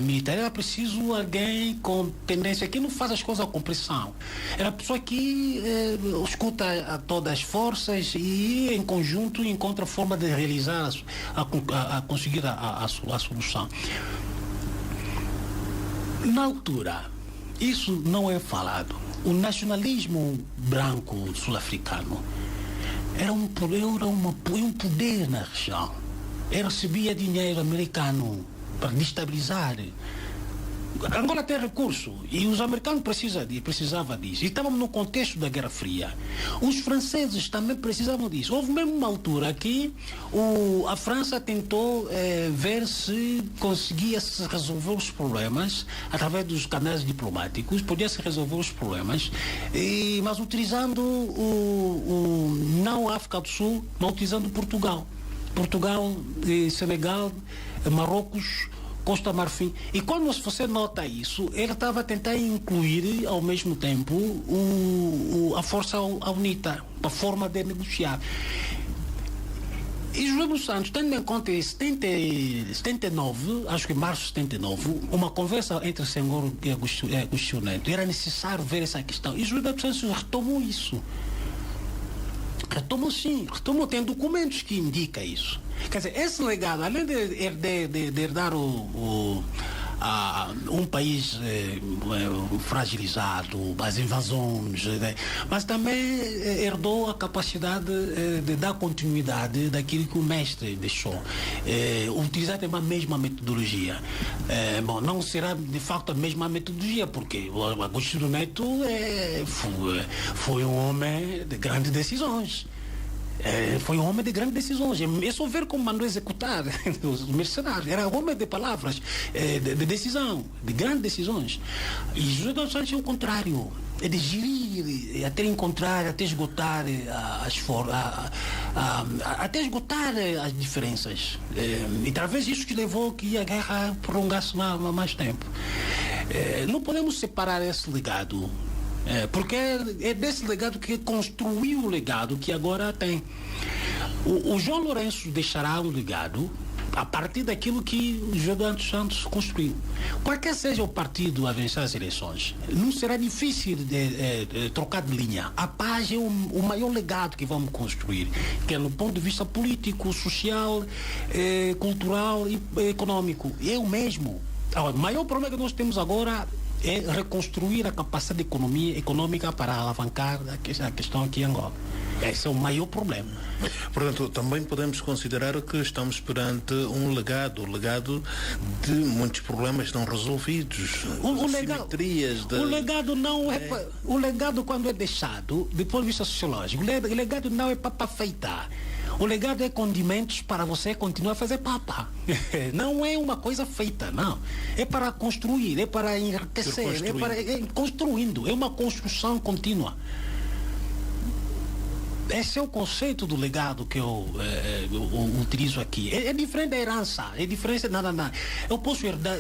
militares. Era preciso alguém com tendência que não faz as coisas com pressão. Era a pessoa que escuta a todas as forças e em conjunto encontra forma de realizar, a conseguir a solução. Na altura, isso não é falado. O nacionalismo branco sul-africano era um poder na região. Ele recebia dinheiro americano para destabilizar Angola tem recurso e os americanos precisavam disso. E estávamos no contexto da Guerra Fria. Os franceses também precisavam disso. Houve mesmo uma altura que a França tentou ver se conseguia -se resolver os problemas através dos canais diplomáticos, podia-se resolver os problemas, mas utilizando não a África do Sul, mas utilizando Portugal, Senegal, Marrocos, Costa Marfim. E quando você nota isso, ele estava a tentar incluir ao mesmo tempo a força UNITA, a forma de negociar. E José dos Santos, tendo em conta em 79, acho que março de 79, uma conversa entre o senhor e Agostinho Neto, era necessário ver essa questão. E José dos Santos retomou isso. Retomou, tem documentos que indicam isso. Quer dizer, esse legado, além de herdar um país fragilizado, as invasões, mas também herdou a capacidade de dar continuidade daquilo que o mestre deixou. Utilizar também a mesma metodologia. Bom, não será de facto a mesma metodologia, porque o Agostinho Neto foi um homem de grandes decisões. Foi um homem de grandes decisões. É só ver como mandou executar os mercenários. Era um homem de palavras, de decisão, de grandes decisões. E José dos Santos é o contrário. É de gerir, até encontrar, até esgotar até esgotar as diferenças. E talvez isso que levou que a guerra prolongasse mais tempo. Não podemos separar esse legado. Porque é desse legado que construiu o legado que agora tem. O João Lourenço deixará um legado a partir daquilo que o José dos Santos construiu. Qualquer seja o partido a vencer as eleições, não será difícil de trocar de linha. A paz é o maior legado que vamos construir, que é no ponto de vista político, social, cultural e econômico. É o mesmo. O maior problema que nós temos agora é reconstruir a capacidade econômica para alavancar a questão aqui em Angola. Esse é o maior problema. Portanto, também podemos considerar que estamos perante um legado de muitos problemas não resolvidos. O legado não é... O legado, quando é deixado, do ponto de vista sociológico, o legado não é para feitar. O legado é condimentos para você continuar a fazer papa. Não é uma coisa feita, não. É para construir, é para enriquecer, construindo. É uma construção contínua. Esse é o conceito do legado que eu utilizo aqui. É diferente da herança, é diferente nada. Eu posso herdar,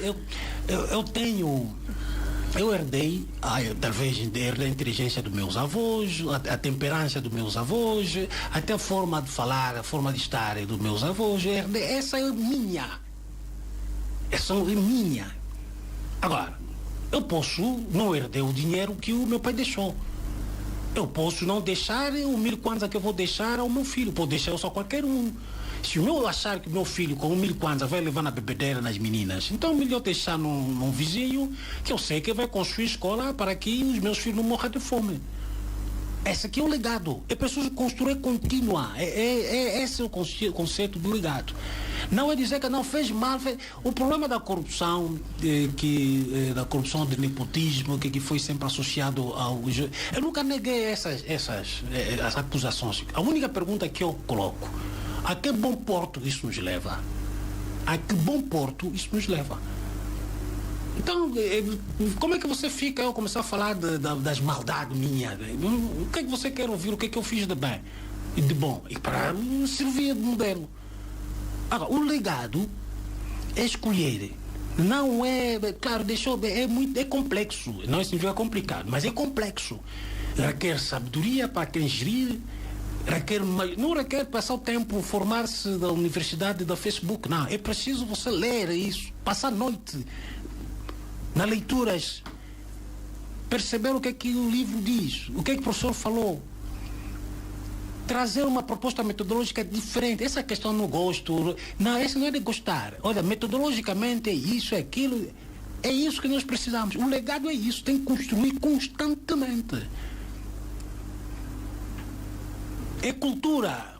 eu herdei, talvez herdei a inteligência dos meus avós, a temperança dos meus avós, até a forma de falar, a forma de estar dos meus avós. Essa é minha. Essa é minha. Agora, eu posso não herdar o dinheiro que o meu pai deixou. Eu posso não deixar o 1.000 kwanza que eu vou deixar ao meu filho. Pode deixar só qualquer um. Se eu achar que o meu filho com 1.000 kwanza vai levar na bebedeira nas meninas, então melhor deixar num vizinho que eu sei que vai construir escola para que os meus filhos não morram de fome. Esse aqui é o legado. É preciso construir contínua. Esse é o conceito do legado. Não é dizer que não fez mal. O problema da corrupção, da corrupção de nepotismo, que foi sempre associado ao... Eu nunca neguei essas acusações. A única pergunta que eu coloco: a que bom porto isso nos leva? A que bom porto isso nos leva? Então, como é que você fica eu começar a falar das maldades minhas? O que é que você quer ouvir? O que é que eu fiz de bem e de bom? E para servir de modelo. Agora, o legado é escolher. Não é... Claro, é complexo. Não é simplesmente complicado, mas é complexo. Requer sabedoria para quem gerir. Não requer passar o tempo, formar-se da universidade, da Facebook. Não, é preciso você ler isso. Passar a noite nas leituras, perceber o que é que o livro diz, o que é que o professor falou, trazer uma proposta metodológica diferente. Essa questão não gosto, não, essa não é de gostar. Olha, metodologicamente é isso, é aquilo, é isso que nós precisamos. O legado é isso, tem que construir constantemente. É cultura.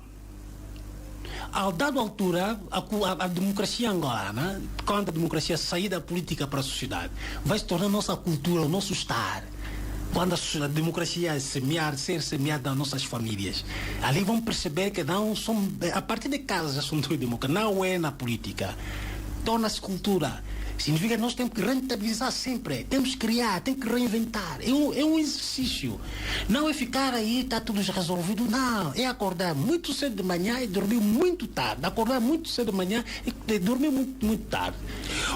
A dada altura, a democracia angolana, quando a democracia sair da política para a sociedade, vai se tornar a nossa cultura, o nosso estar. Quando a democracia ser semeada nas nossas famílias, ali vão perceber que não são, a partir de casa já são democracia, não é na política. Torna-se cultura. Significa que nós temos que rentabilizar sempre, temos que criar, temos que reinventar. É um exercício. Não é ficar aí, está tudo resolvido. Não, é acordar muito cedo de manhã e dormir muito tarde. Acordar muito cedo de manhã e dormir muito, muito tarde.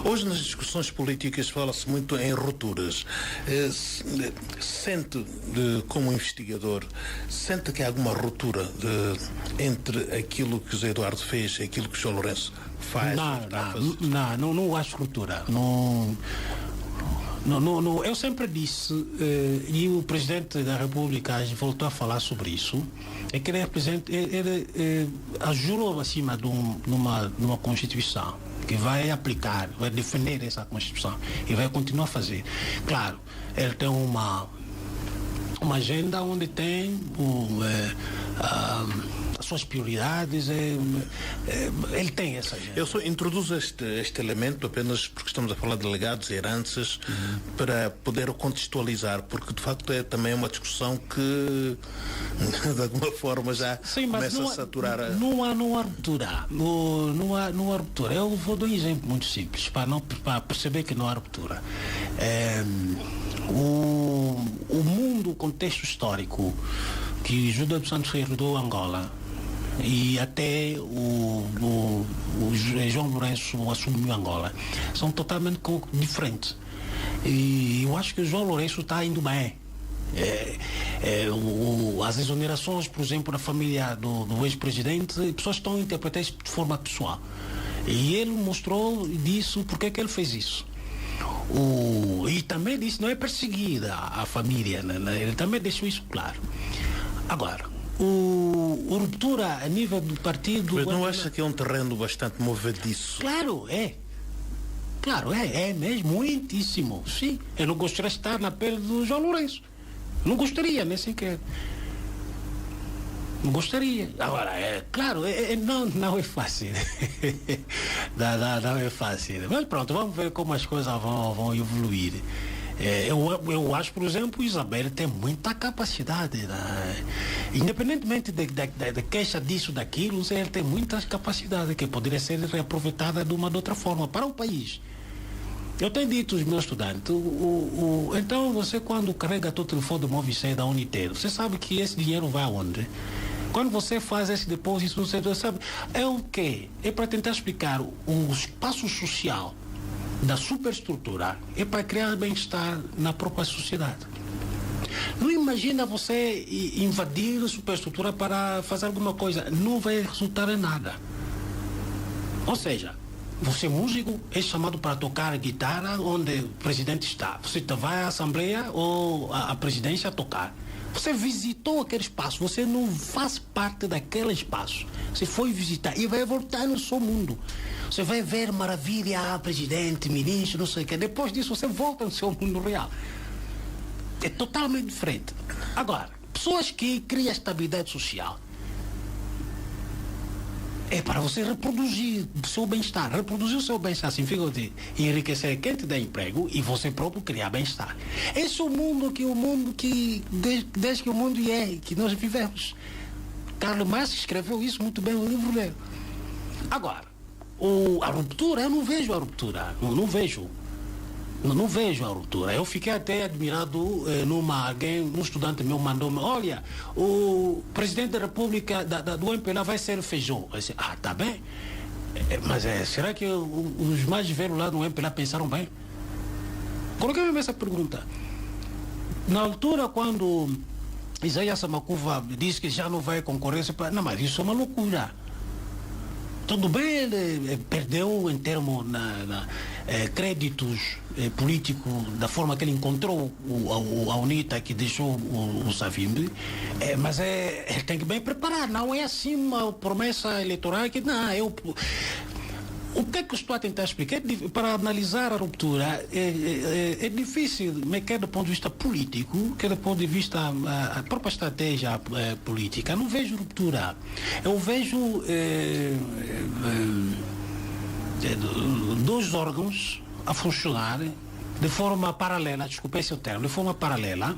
Hoje nas discussões políticas fala-se muito em rupturas. Sente, como investigador, sente que há alguma ruptura entre aquilo que o José Eduardo fez e aquilo que o João Lourenço faz? Não acho ruptura. Não, eu sempre disse, e o Presidente da República voltou a falar sobre isso, é que ele jurou acima de uma Constituição que vai aplicar, vai defender essa Constituição e vai continuar a fazer. Claro, ele tem uma agenda onde tem as suas prioridades, ele tem essa agenda. Eu só introduzo este elemento apenas porque estamos a falar de legados e heranças, para poder contextualizar, porque de facto é também uma discussão que de alguma forma já começa a saturar. Não há ruptura. Não há ruptura. Eu vou dar um exemplo muito simples para perceber que não há ruptura. O mundo, o contexto histórico que José dos Santos herdou Angola e até o João Lourenço assumiu Angola são totalmente diferentes. E eu acho que o João Lourenço está indo bem. As exonerações, por exemplo, da família do ex-presidente, as pessoas estão a interpretar isso de forma pessoal. E ele mostrou disso, porque é que ele fez isso. E também disse, não é perseguida a família, né? Ele também deixou isso claro. Agora, a ruptura a nível do partido... Mas não acha que é um terreno bastante movediço? Claro, é. Claro, é mesmo, muitíssimo. Sim, eu não gostaria de estar na pele do João Lourenço. Não gostaria, nem sequer. Não gostaria. Agora, claro, não é fácil. não é fácil. Mas pronto, vamos ver como as coisas vão evoluir. Eu acho, por exemplo, Isabel tem muita capacidade, né? Independentemente da queixa disso, daquilo, ele tem muitas capacidades que poderiam ser reaproveitadas de uma ou outra forma para o país. Eu tenho dito aos meus estudantes, então você, quando carrega o telefone do Movicé da Unitel, você sabe que esse dinheiro vai aonde? Quando você faz esse depósito, você sabe, é o quê? É para tentar explicar o espaço social da superestrutura, é para criar bem-estar na própria sociedade. Não imagina você invadir a superestrutura para fazer alguma coisa, não vai resultar em nada. Ou seja, você é músico, é chamado para tocar guitarra onde o presidente está. Você vai à Assembleia ou à presidência a tocar. Você visitou aquele espaço, você não faz parte daquele espaço. Você foi visitar e vai voltar no seu mundo. Você vai ver maravilha, presidente, ministro, não sei o que. Depois disso você volta no seu mundo real. É totalmente diferente. Agora, pessoas que criam estabilidade social, é para você reproduzir o seu bem-estar. Reproduzir o seu bem-estar significa de enriquecer quem te dá emprego e você próprio criar bem-estar. Esse é o mundo que desde que o mundo que nós vivemos. Karl Marx escreveu isso muito bem no livro dele. Agora, a ruptura, eu não vejo a ruptura. Não vejo a ruptura. Eu fiquei até admirado um estudante meu mandou-me, olha, o presidente da República do MPLA vai ser Feijó. Eu disse, tá bem. Mas será que os mais velhos lá do MPLA pensaram bem? Coloquei-me essa pergunta. Na altura, quando Isaías Samakuva disse que já não vai concorrer, não, mas isso é uma loucura. Tudo bem, ele perdeu em termos créditos políticos da forma que ele encontrou a UNITA que deixou o Savimbi, mas ele tem que bem preparar, não é assim uma promessa eleitoral que não, O que é que eu estou a tentar explicar? Para analisar a ruptura é difícil, mas quer do ponto de vista político, quer do ponto de vista a própria estratégia política. Não vejo ruptura. Eu vejo dois órgãos a funcionar de forma paralela, desculpe esse termo, de forma paralela,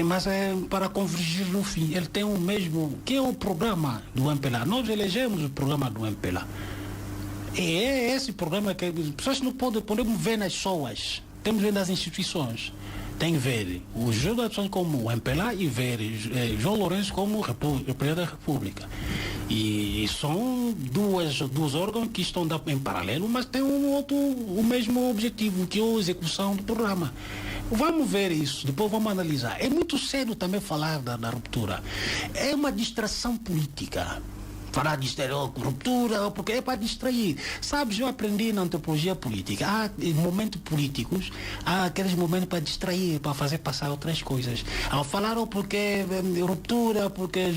mas para convergir no fim. Ele tem o mesmo, que é o programa do MPLA. Nós elegemos o programa do MPLA. E é esse programa que as pessoas não podemos ver nas pessoas, temos que ver nas instituições. Tem que ver os jogadores como o MPLA e ver João Lourenço como presidente da República. E são dois órgãos que estão em paralelo, mas tem o mesmo objetivo, que é a execução do programa. Vamos ver isso, depois vamos analisar. É muito cedo também falar da ruptura. É uma distração política. Falar de ruptura, porque é para distrair. Sabes, eu aprendi na antropologia política. Há momentos políticos, há aqueles momentos para distrair, para fazer passar outras coisas. Ao falar porque ruptura, porque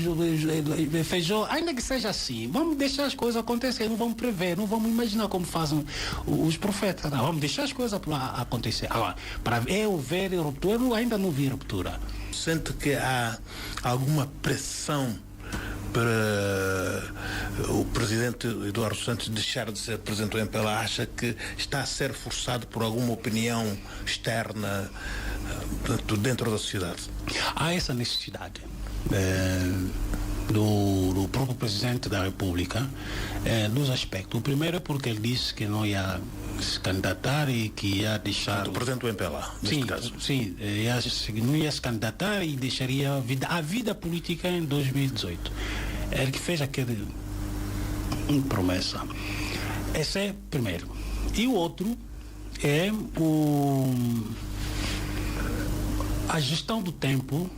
feijão, ainda que seja assim, vamos deixar as coisas acontecer, não vamos prever, não vamos imaginar como fazem os profetas. Não, vamos deixar as coisas acontecer. Agora, para eu ver ruptura, eu ainda não vi ruptura. Sente que há alguma pressão para o presidente Eduardo Santos deixar de ser presidente do MPLA? Acha que está a ser forçado por alguma opinião externa dentro da sociedade? Há essa necessidade do próprio presidente da República, dos aspectos. O primeiro é porque ele disse que não ia se candidatar e que ia deixar... O presidente do MPLA, neste caso. Sim, não ia se candidatar e deixaria a vida política em 2018. Ele que fez aquela promessa. Esse é o primeiro. E o outro é a gestão do tempo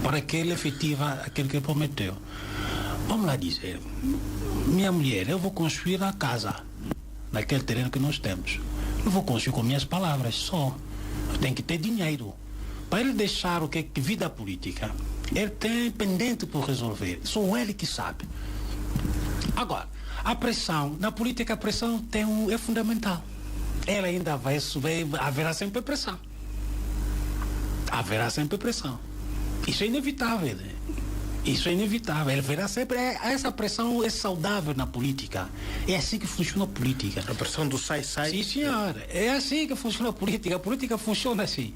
para que ele efetiva aquilo que ele prometeu. Vamos lá dizer, minha mulher, eu vou construir a casa naquele terreno que nós temos. Não vou construir com minhas palavras só. Eu tenho que ter dinheiro. Para ele deixar o que é vida política, ele tem pendente por resolver. Só ele que sabe. Agora, a pressão, na política a pressão é fundamental. Ela ainda vai subir, haverá sempre pressão. Haverá sempre pressão. Isso é inevitável. Isso é inevitável. Ele verá sempre. Essa pressão é saudável na política. É assim que funciona a política. A pressão do sai-sai. Sim, senhor. É assim que funciona a política. A política funciona assim.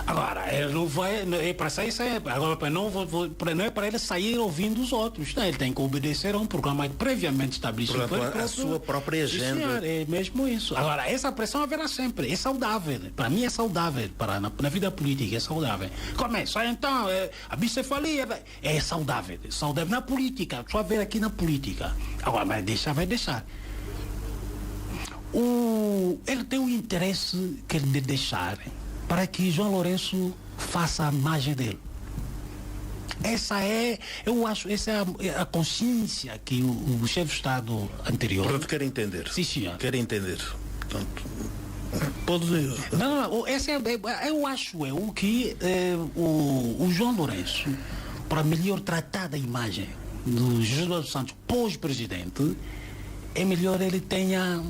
Agora, ele não vai. É para sair. Agora, não é para ele sair ouvindo os outros. Não, ele tem que obedecer a um programa previamente estabelecido. Portanto, a sua própria agenda. Sim, senhor, é mesmo isso. Agora, essa pressão haverá sempre. É saudável. Para mim é saudável. Na vida política é saudável. Começa então. A bicefalia é saudável. Saudável na política, só ver aqui na política. Agora, vai deixar. Ele tem um interesse de deixar para que João Lourenço faça a imagem dele. Essa é a consciência que o chefe de Estado anterior... Portanto, quer entender. Sim, senhor. Quer entender. Portanto, pode dizer. Não, eu acho que o João Lourenço, para melhor tratar da imagem do José Eduardo Santos pós-presidente, é melhor ele tenha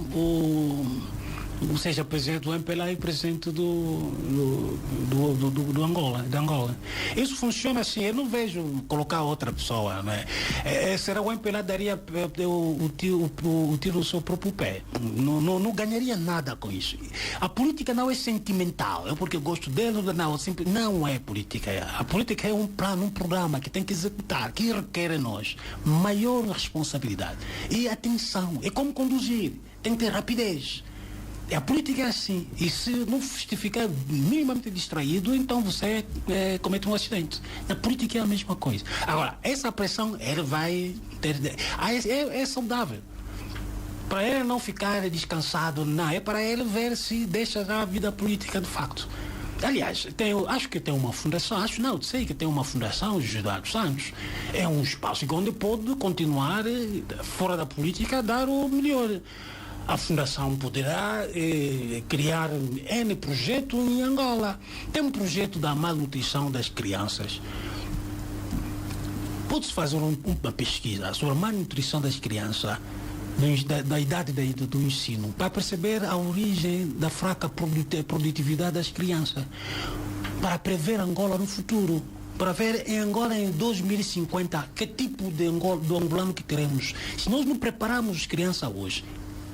seja presidente do MPLA e presidente do Angola. Isso funciona assim, eu não vejo colocar outra pessoa, né? Será o MPLA daria o tiro no seu próprio pé. Não ganharia nada com isso. A política não é sentimental, é porque eu gosto dele, não é política. A política é um plano, um programa que tem que executar, que requer em nós maior responsabilidade e atenção. É como conduzir, tem que ter rapidez. A política é assim, e se não estiver minimamente distraído, então você comete um acidente. Na política é a mesma coisa. Agora, essa pressão, ele vai ter... É saudável. Para ele não ficar descansado, não, é para ele ver se deixa a vida política de facto. Aliás, acho que tem uma fundação, sei que tem uma fundação, José Eduardo Santos. É um espaço onde pode continuar, fora da política, a dar o melhor. A fundação poderá criar N projeto em Angola. Tem um projeto da malnutrição das crianças. Pode-se fazer uma pesquisa sobre a malnutrição das crianças da idade do ensino, para perceber a origem da fraca produtividade das crianças, para prever Angola no futuro, para ver em Angola em 2050 que tipo de angolano que teremos. Se nós não prepararmos as crianças hoje,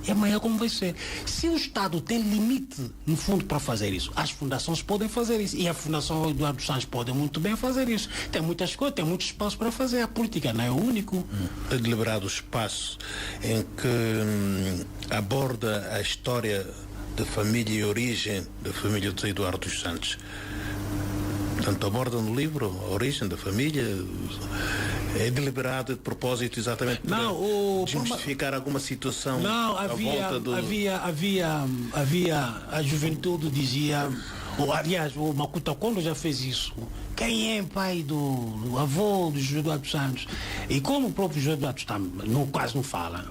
e amanhã como vai ser? Se o Estado tem limite, no fundo, para fazer isso, as fundações podem fazer isso. E a Fundação Eduardo Santos pode muito bem fazer isso. Tem muitas coisas, tem muito espaço para fazer. A política não é o único. É deliberado o espaço em que aborda a história da família e origem da família de Eduardo dos Santos. Portanto, aborda no livro a origem da família. É deliberado de propósito exatamente para desmistificar alguma situação. Não, havia a juventude dizia, ou aliás, o Makuta Kondo já fez isso. Quem é pai do avô do José Eduardo Santos? E como o próprio José Eduardo quase não fala.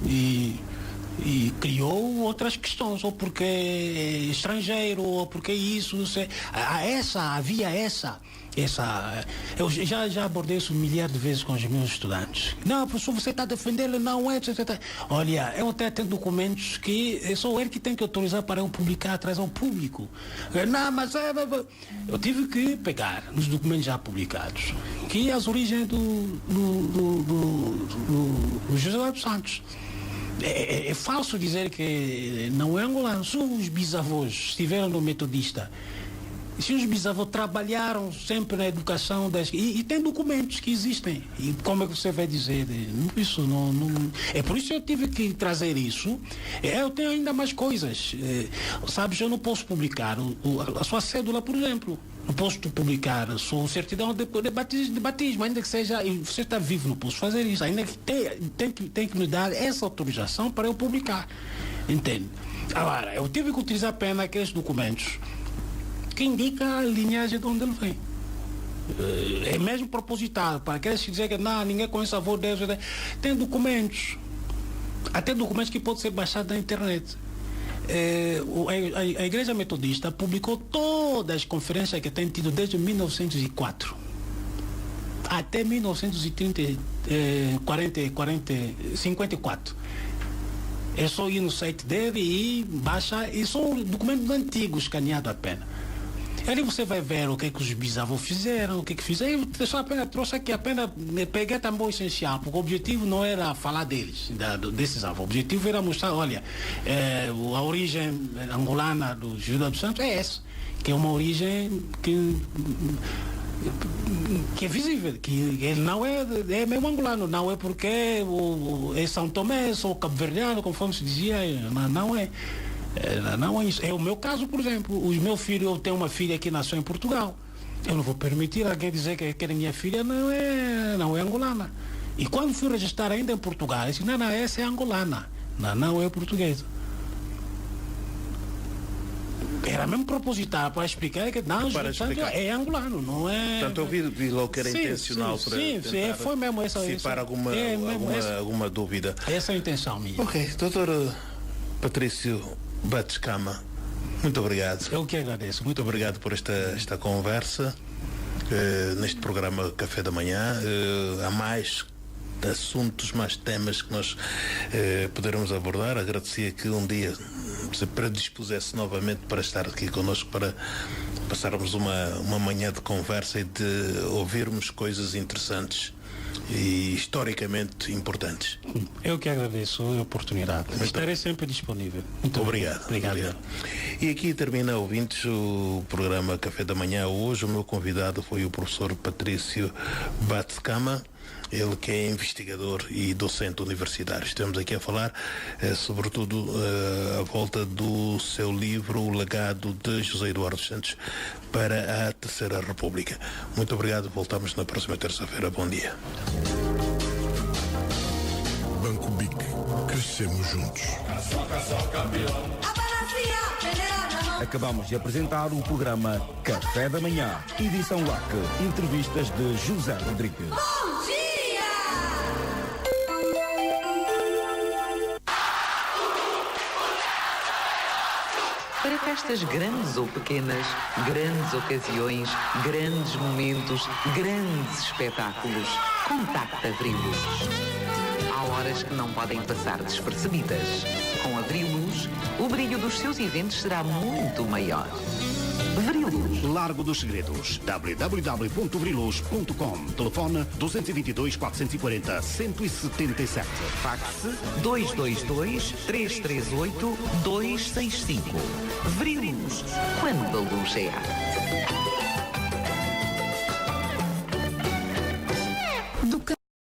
E criou outras questões, ou porque é estrangeiro, ou porque isso, não sei. Havia essa. Eu já abordei isso milhares de vezes com os meus estudantes. Não, professor, você está defendendo, não é, etc. Olha, eu até tenho documentos que é só ele que tem que autorizar para eu publicar atrás ao público. Não, mas eu tive que pegar nos documentos já publicados que as origens do José Eduardo Santos. É falso dizer que não é angolano. Se os bisavós estiveram no Metodista, se os bisavós trabalharam sempre na educação e tem documentos que existem, e como é que você vai dizer isso? Não, é por isso que eu tive que trazer isso. Eu tenho ainda mais coisas, sabes, eu não posso publicar a sua cédula, por exemplo. Não posso publicar a sua certidão de batismo, ainda que seja, você está vivo, não posso fazer isso, ainda que tem que me dar essa autorização para eu publicar, entende? Agora, eu tive que utilizar apenas aqueles documentos que indicam a linhagem de onde ele vem. É mesmo propositado, para aqueles que dizem que não, ninguém conhece a avó deles, tem documentos, até documentos que podem ser baixados na internet. A Igreja Metodista publicou todas as conferências que tem tido desde 1904 até 1954. É só ir no site dele e baixar, e são documentos antigos, escaneados apenas. Ali você vai ver o que os bisavós fizeram, o que fizeram. Eu só apenas trouxe aqui, peguei também o essencial, porque o objetivo não era falar deles, desses avós. O objetivo era mostrar, olha, a origem angolana do José Eduardo Santos é essa, que é uma origem que é visível, que ele não é mesmo angolano, não é porque é São Tomé, ou cabo-verdiano, conforme se dizia, não é. Não é isso. É o meu caso, por exemplo. Os meus filhos, eu tenho uma filha que nasceu em Portugal. Eu não vou permitir alguém dizer que a minha filha não é angolana. E quando fui registrar ainda em Portugal, eu disse, não, essa é angolana. Não é portuguesa. Era mesmo proposital para explicar que não, é angolano, não é. Portanto, eu vi logo que era intencional para tentar foi mesmo essa. Dissipar alguma dúvida. Essa é a intenção minha. Ok, doutor Patrício Bates-Cama, muito obrigado. Eu que agradeço. Muito obrigado por esta conversa neste programa Café da Manhã. Há mais assuntos, mais temas que nós poderemos abordar. Agradecia que um dia se predispusesse novamente para estar aqui connosco, para passarmos uma manhã de conversa e de ouvirmos coisas interessantes e historicamente importantes. Eu que agradeço a oportunidade. Estarei sempre disponível. Muito obrigado. Obrigado. E aqui termina, ouvintes, o programa Café da Manhã. Hoje o meu convidado foi o professor Patrício Bates-Cama, ele que é investigador e docente universitário. Estamos aqui a falar sobretudo à volta do seu livro O Legado de José Eduardo Santos para a Terceira República. Muito obrigado, voltamos na próxima terça-feira. Bom dia. Banco BIC, crescemos juntos. Acabamos de apresentar o programa Café da Manhã, edição LAC, entrevistas de José Rodrigues. Bom dia! Para festas grandes ou pequenas, grandes ocasiões, grandes momentos, grandes espetáculos, contacta Abril. Há horas que não podem passar despercebidas. Com a Vriluz, o brilho dos seus eventos será muito maior. Largo dos Segredos. www.vriluz.com. Telefone 222 440 177. Fax 222 338 265. Vriluz, quando a luz é arte.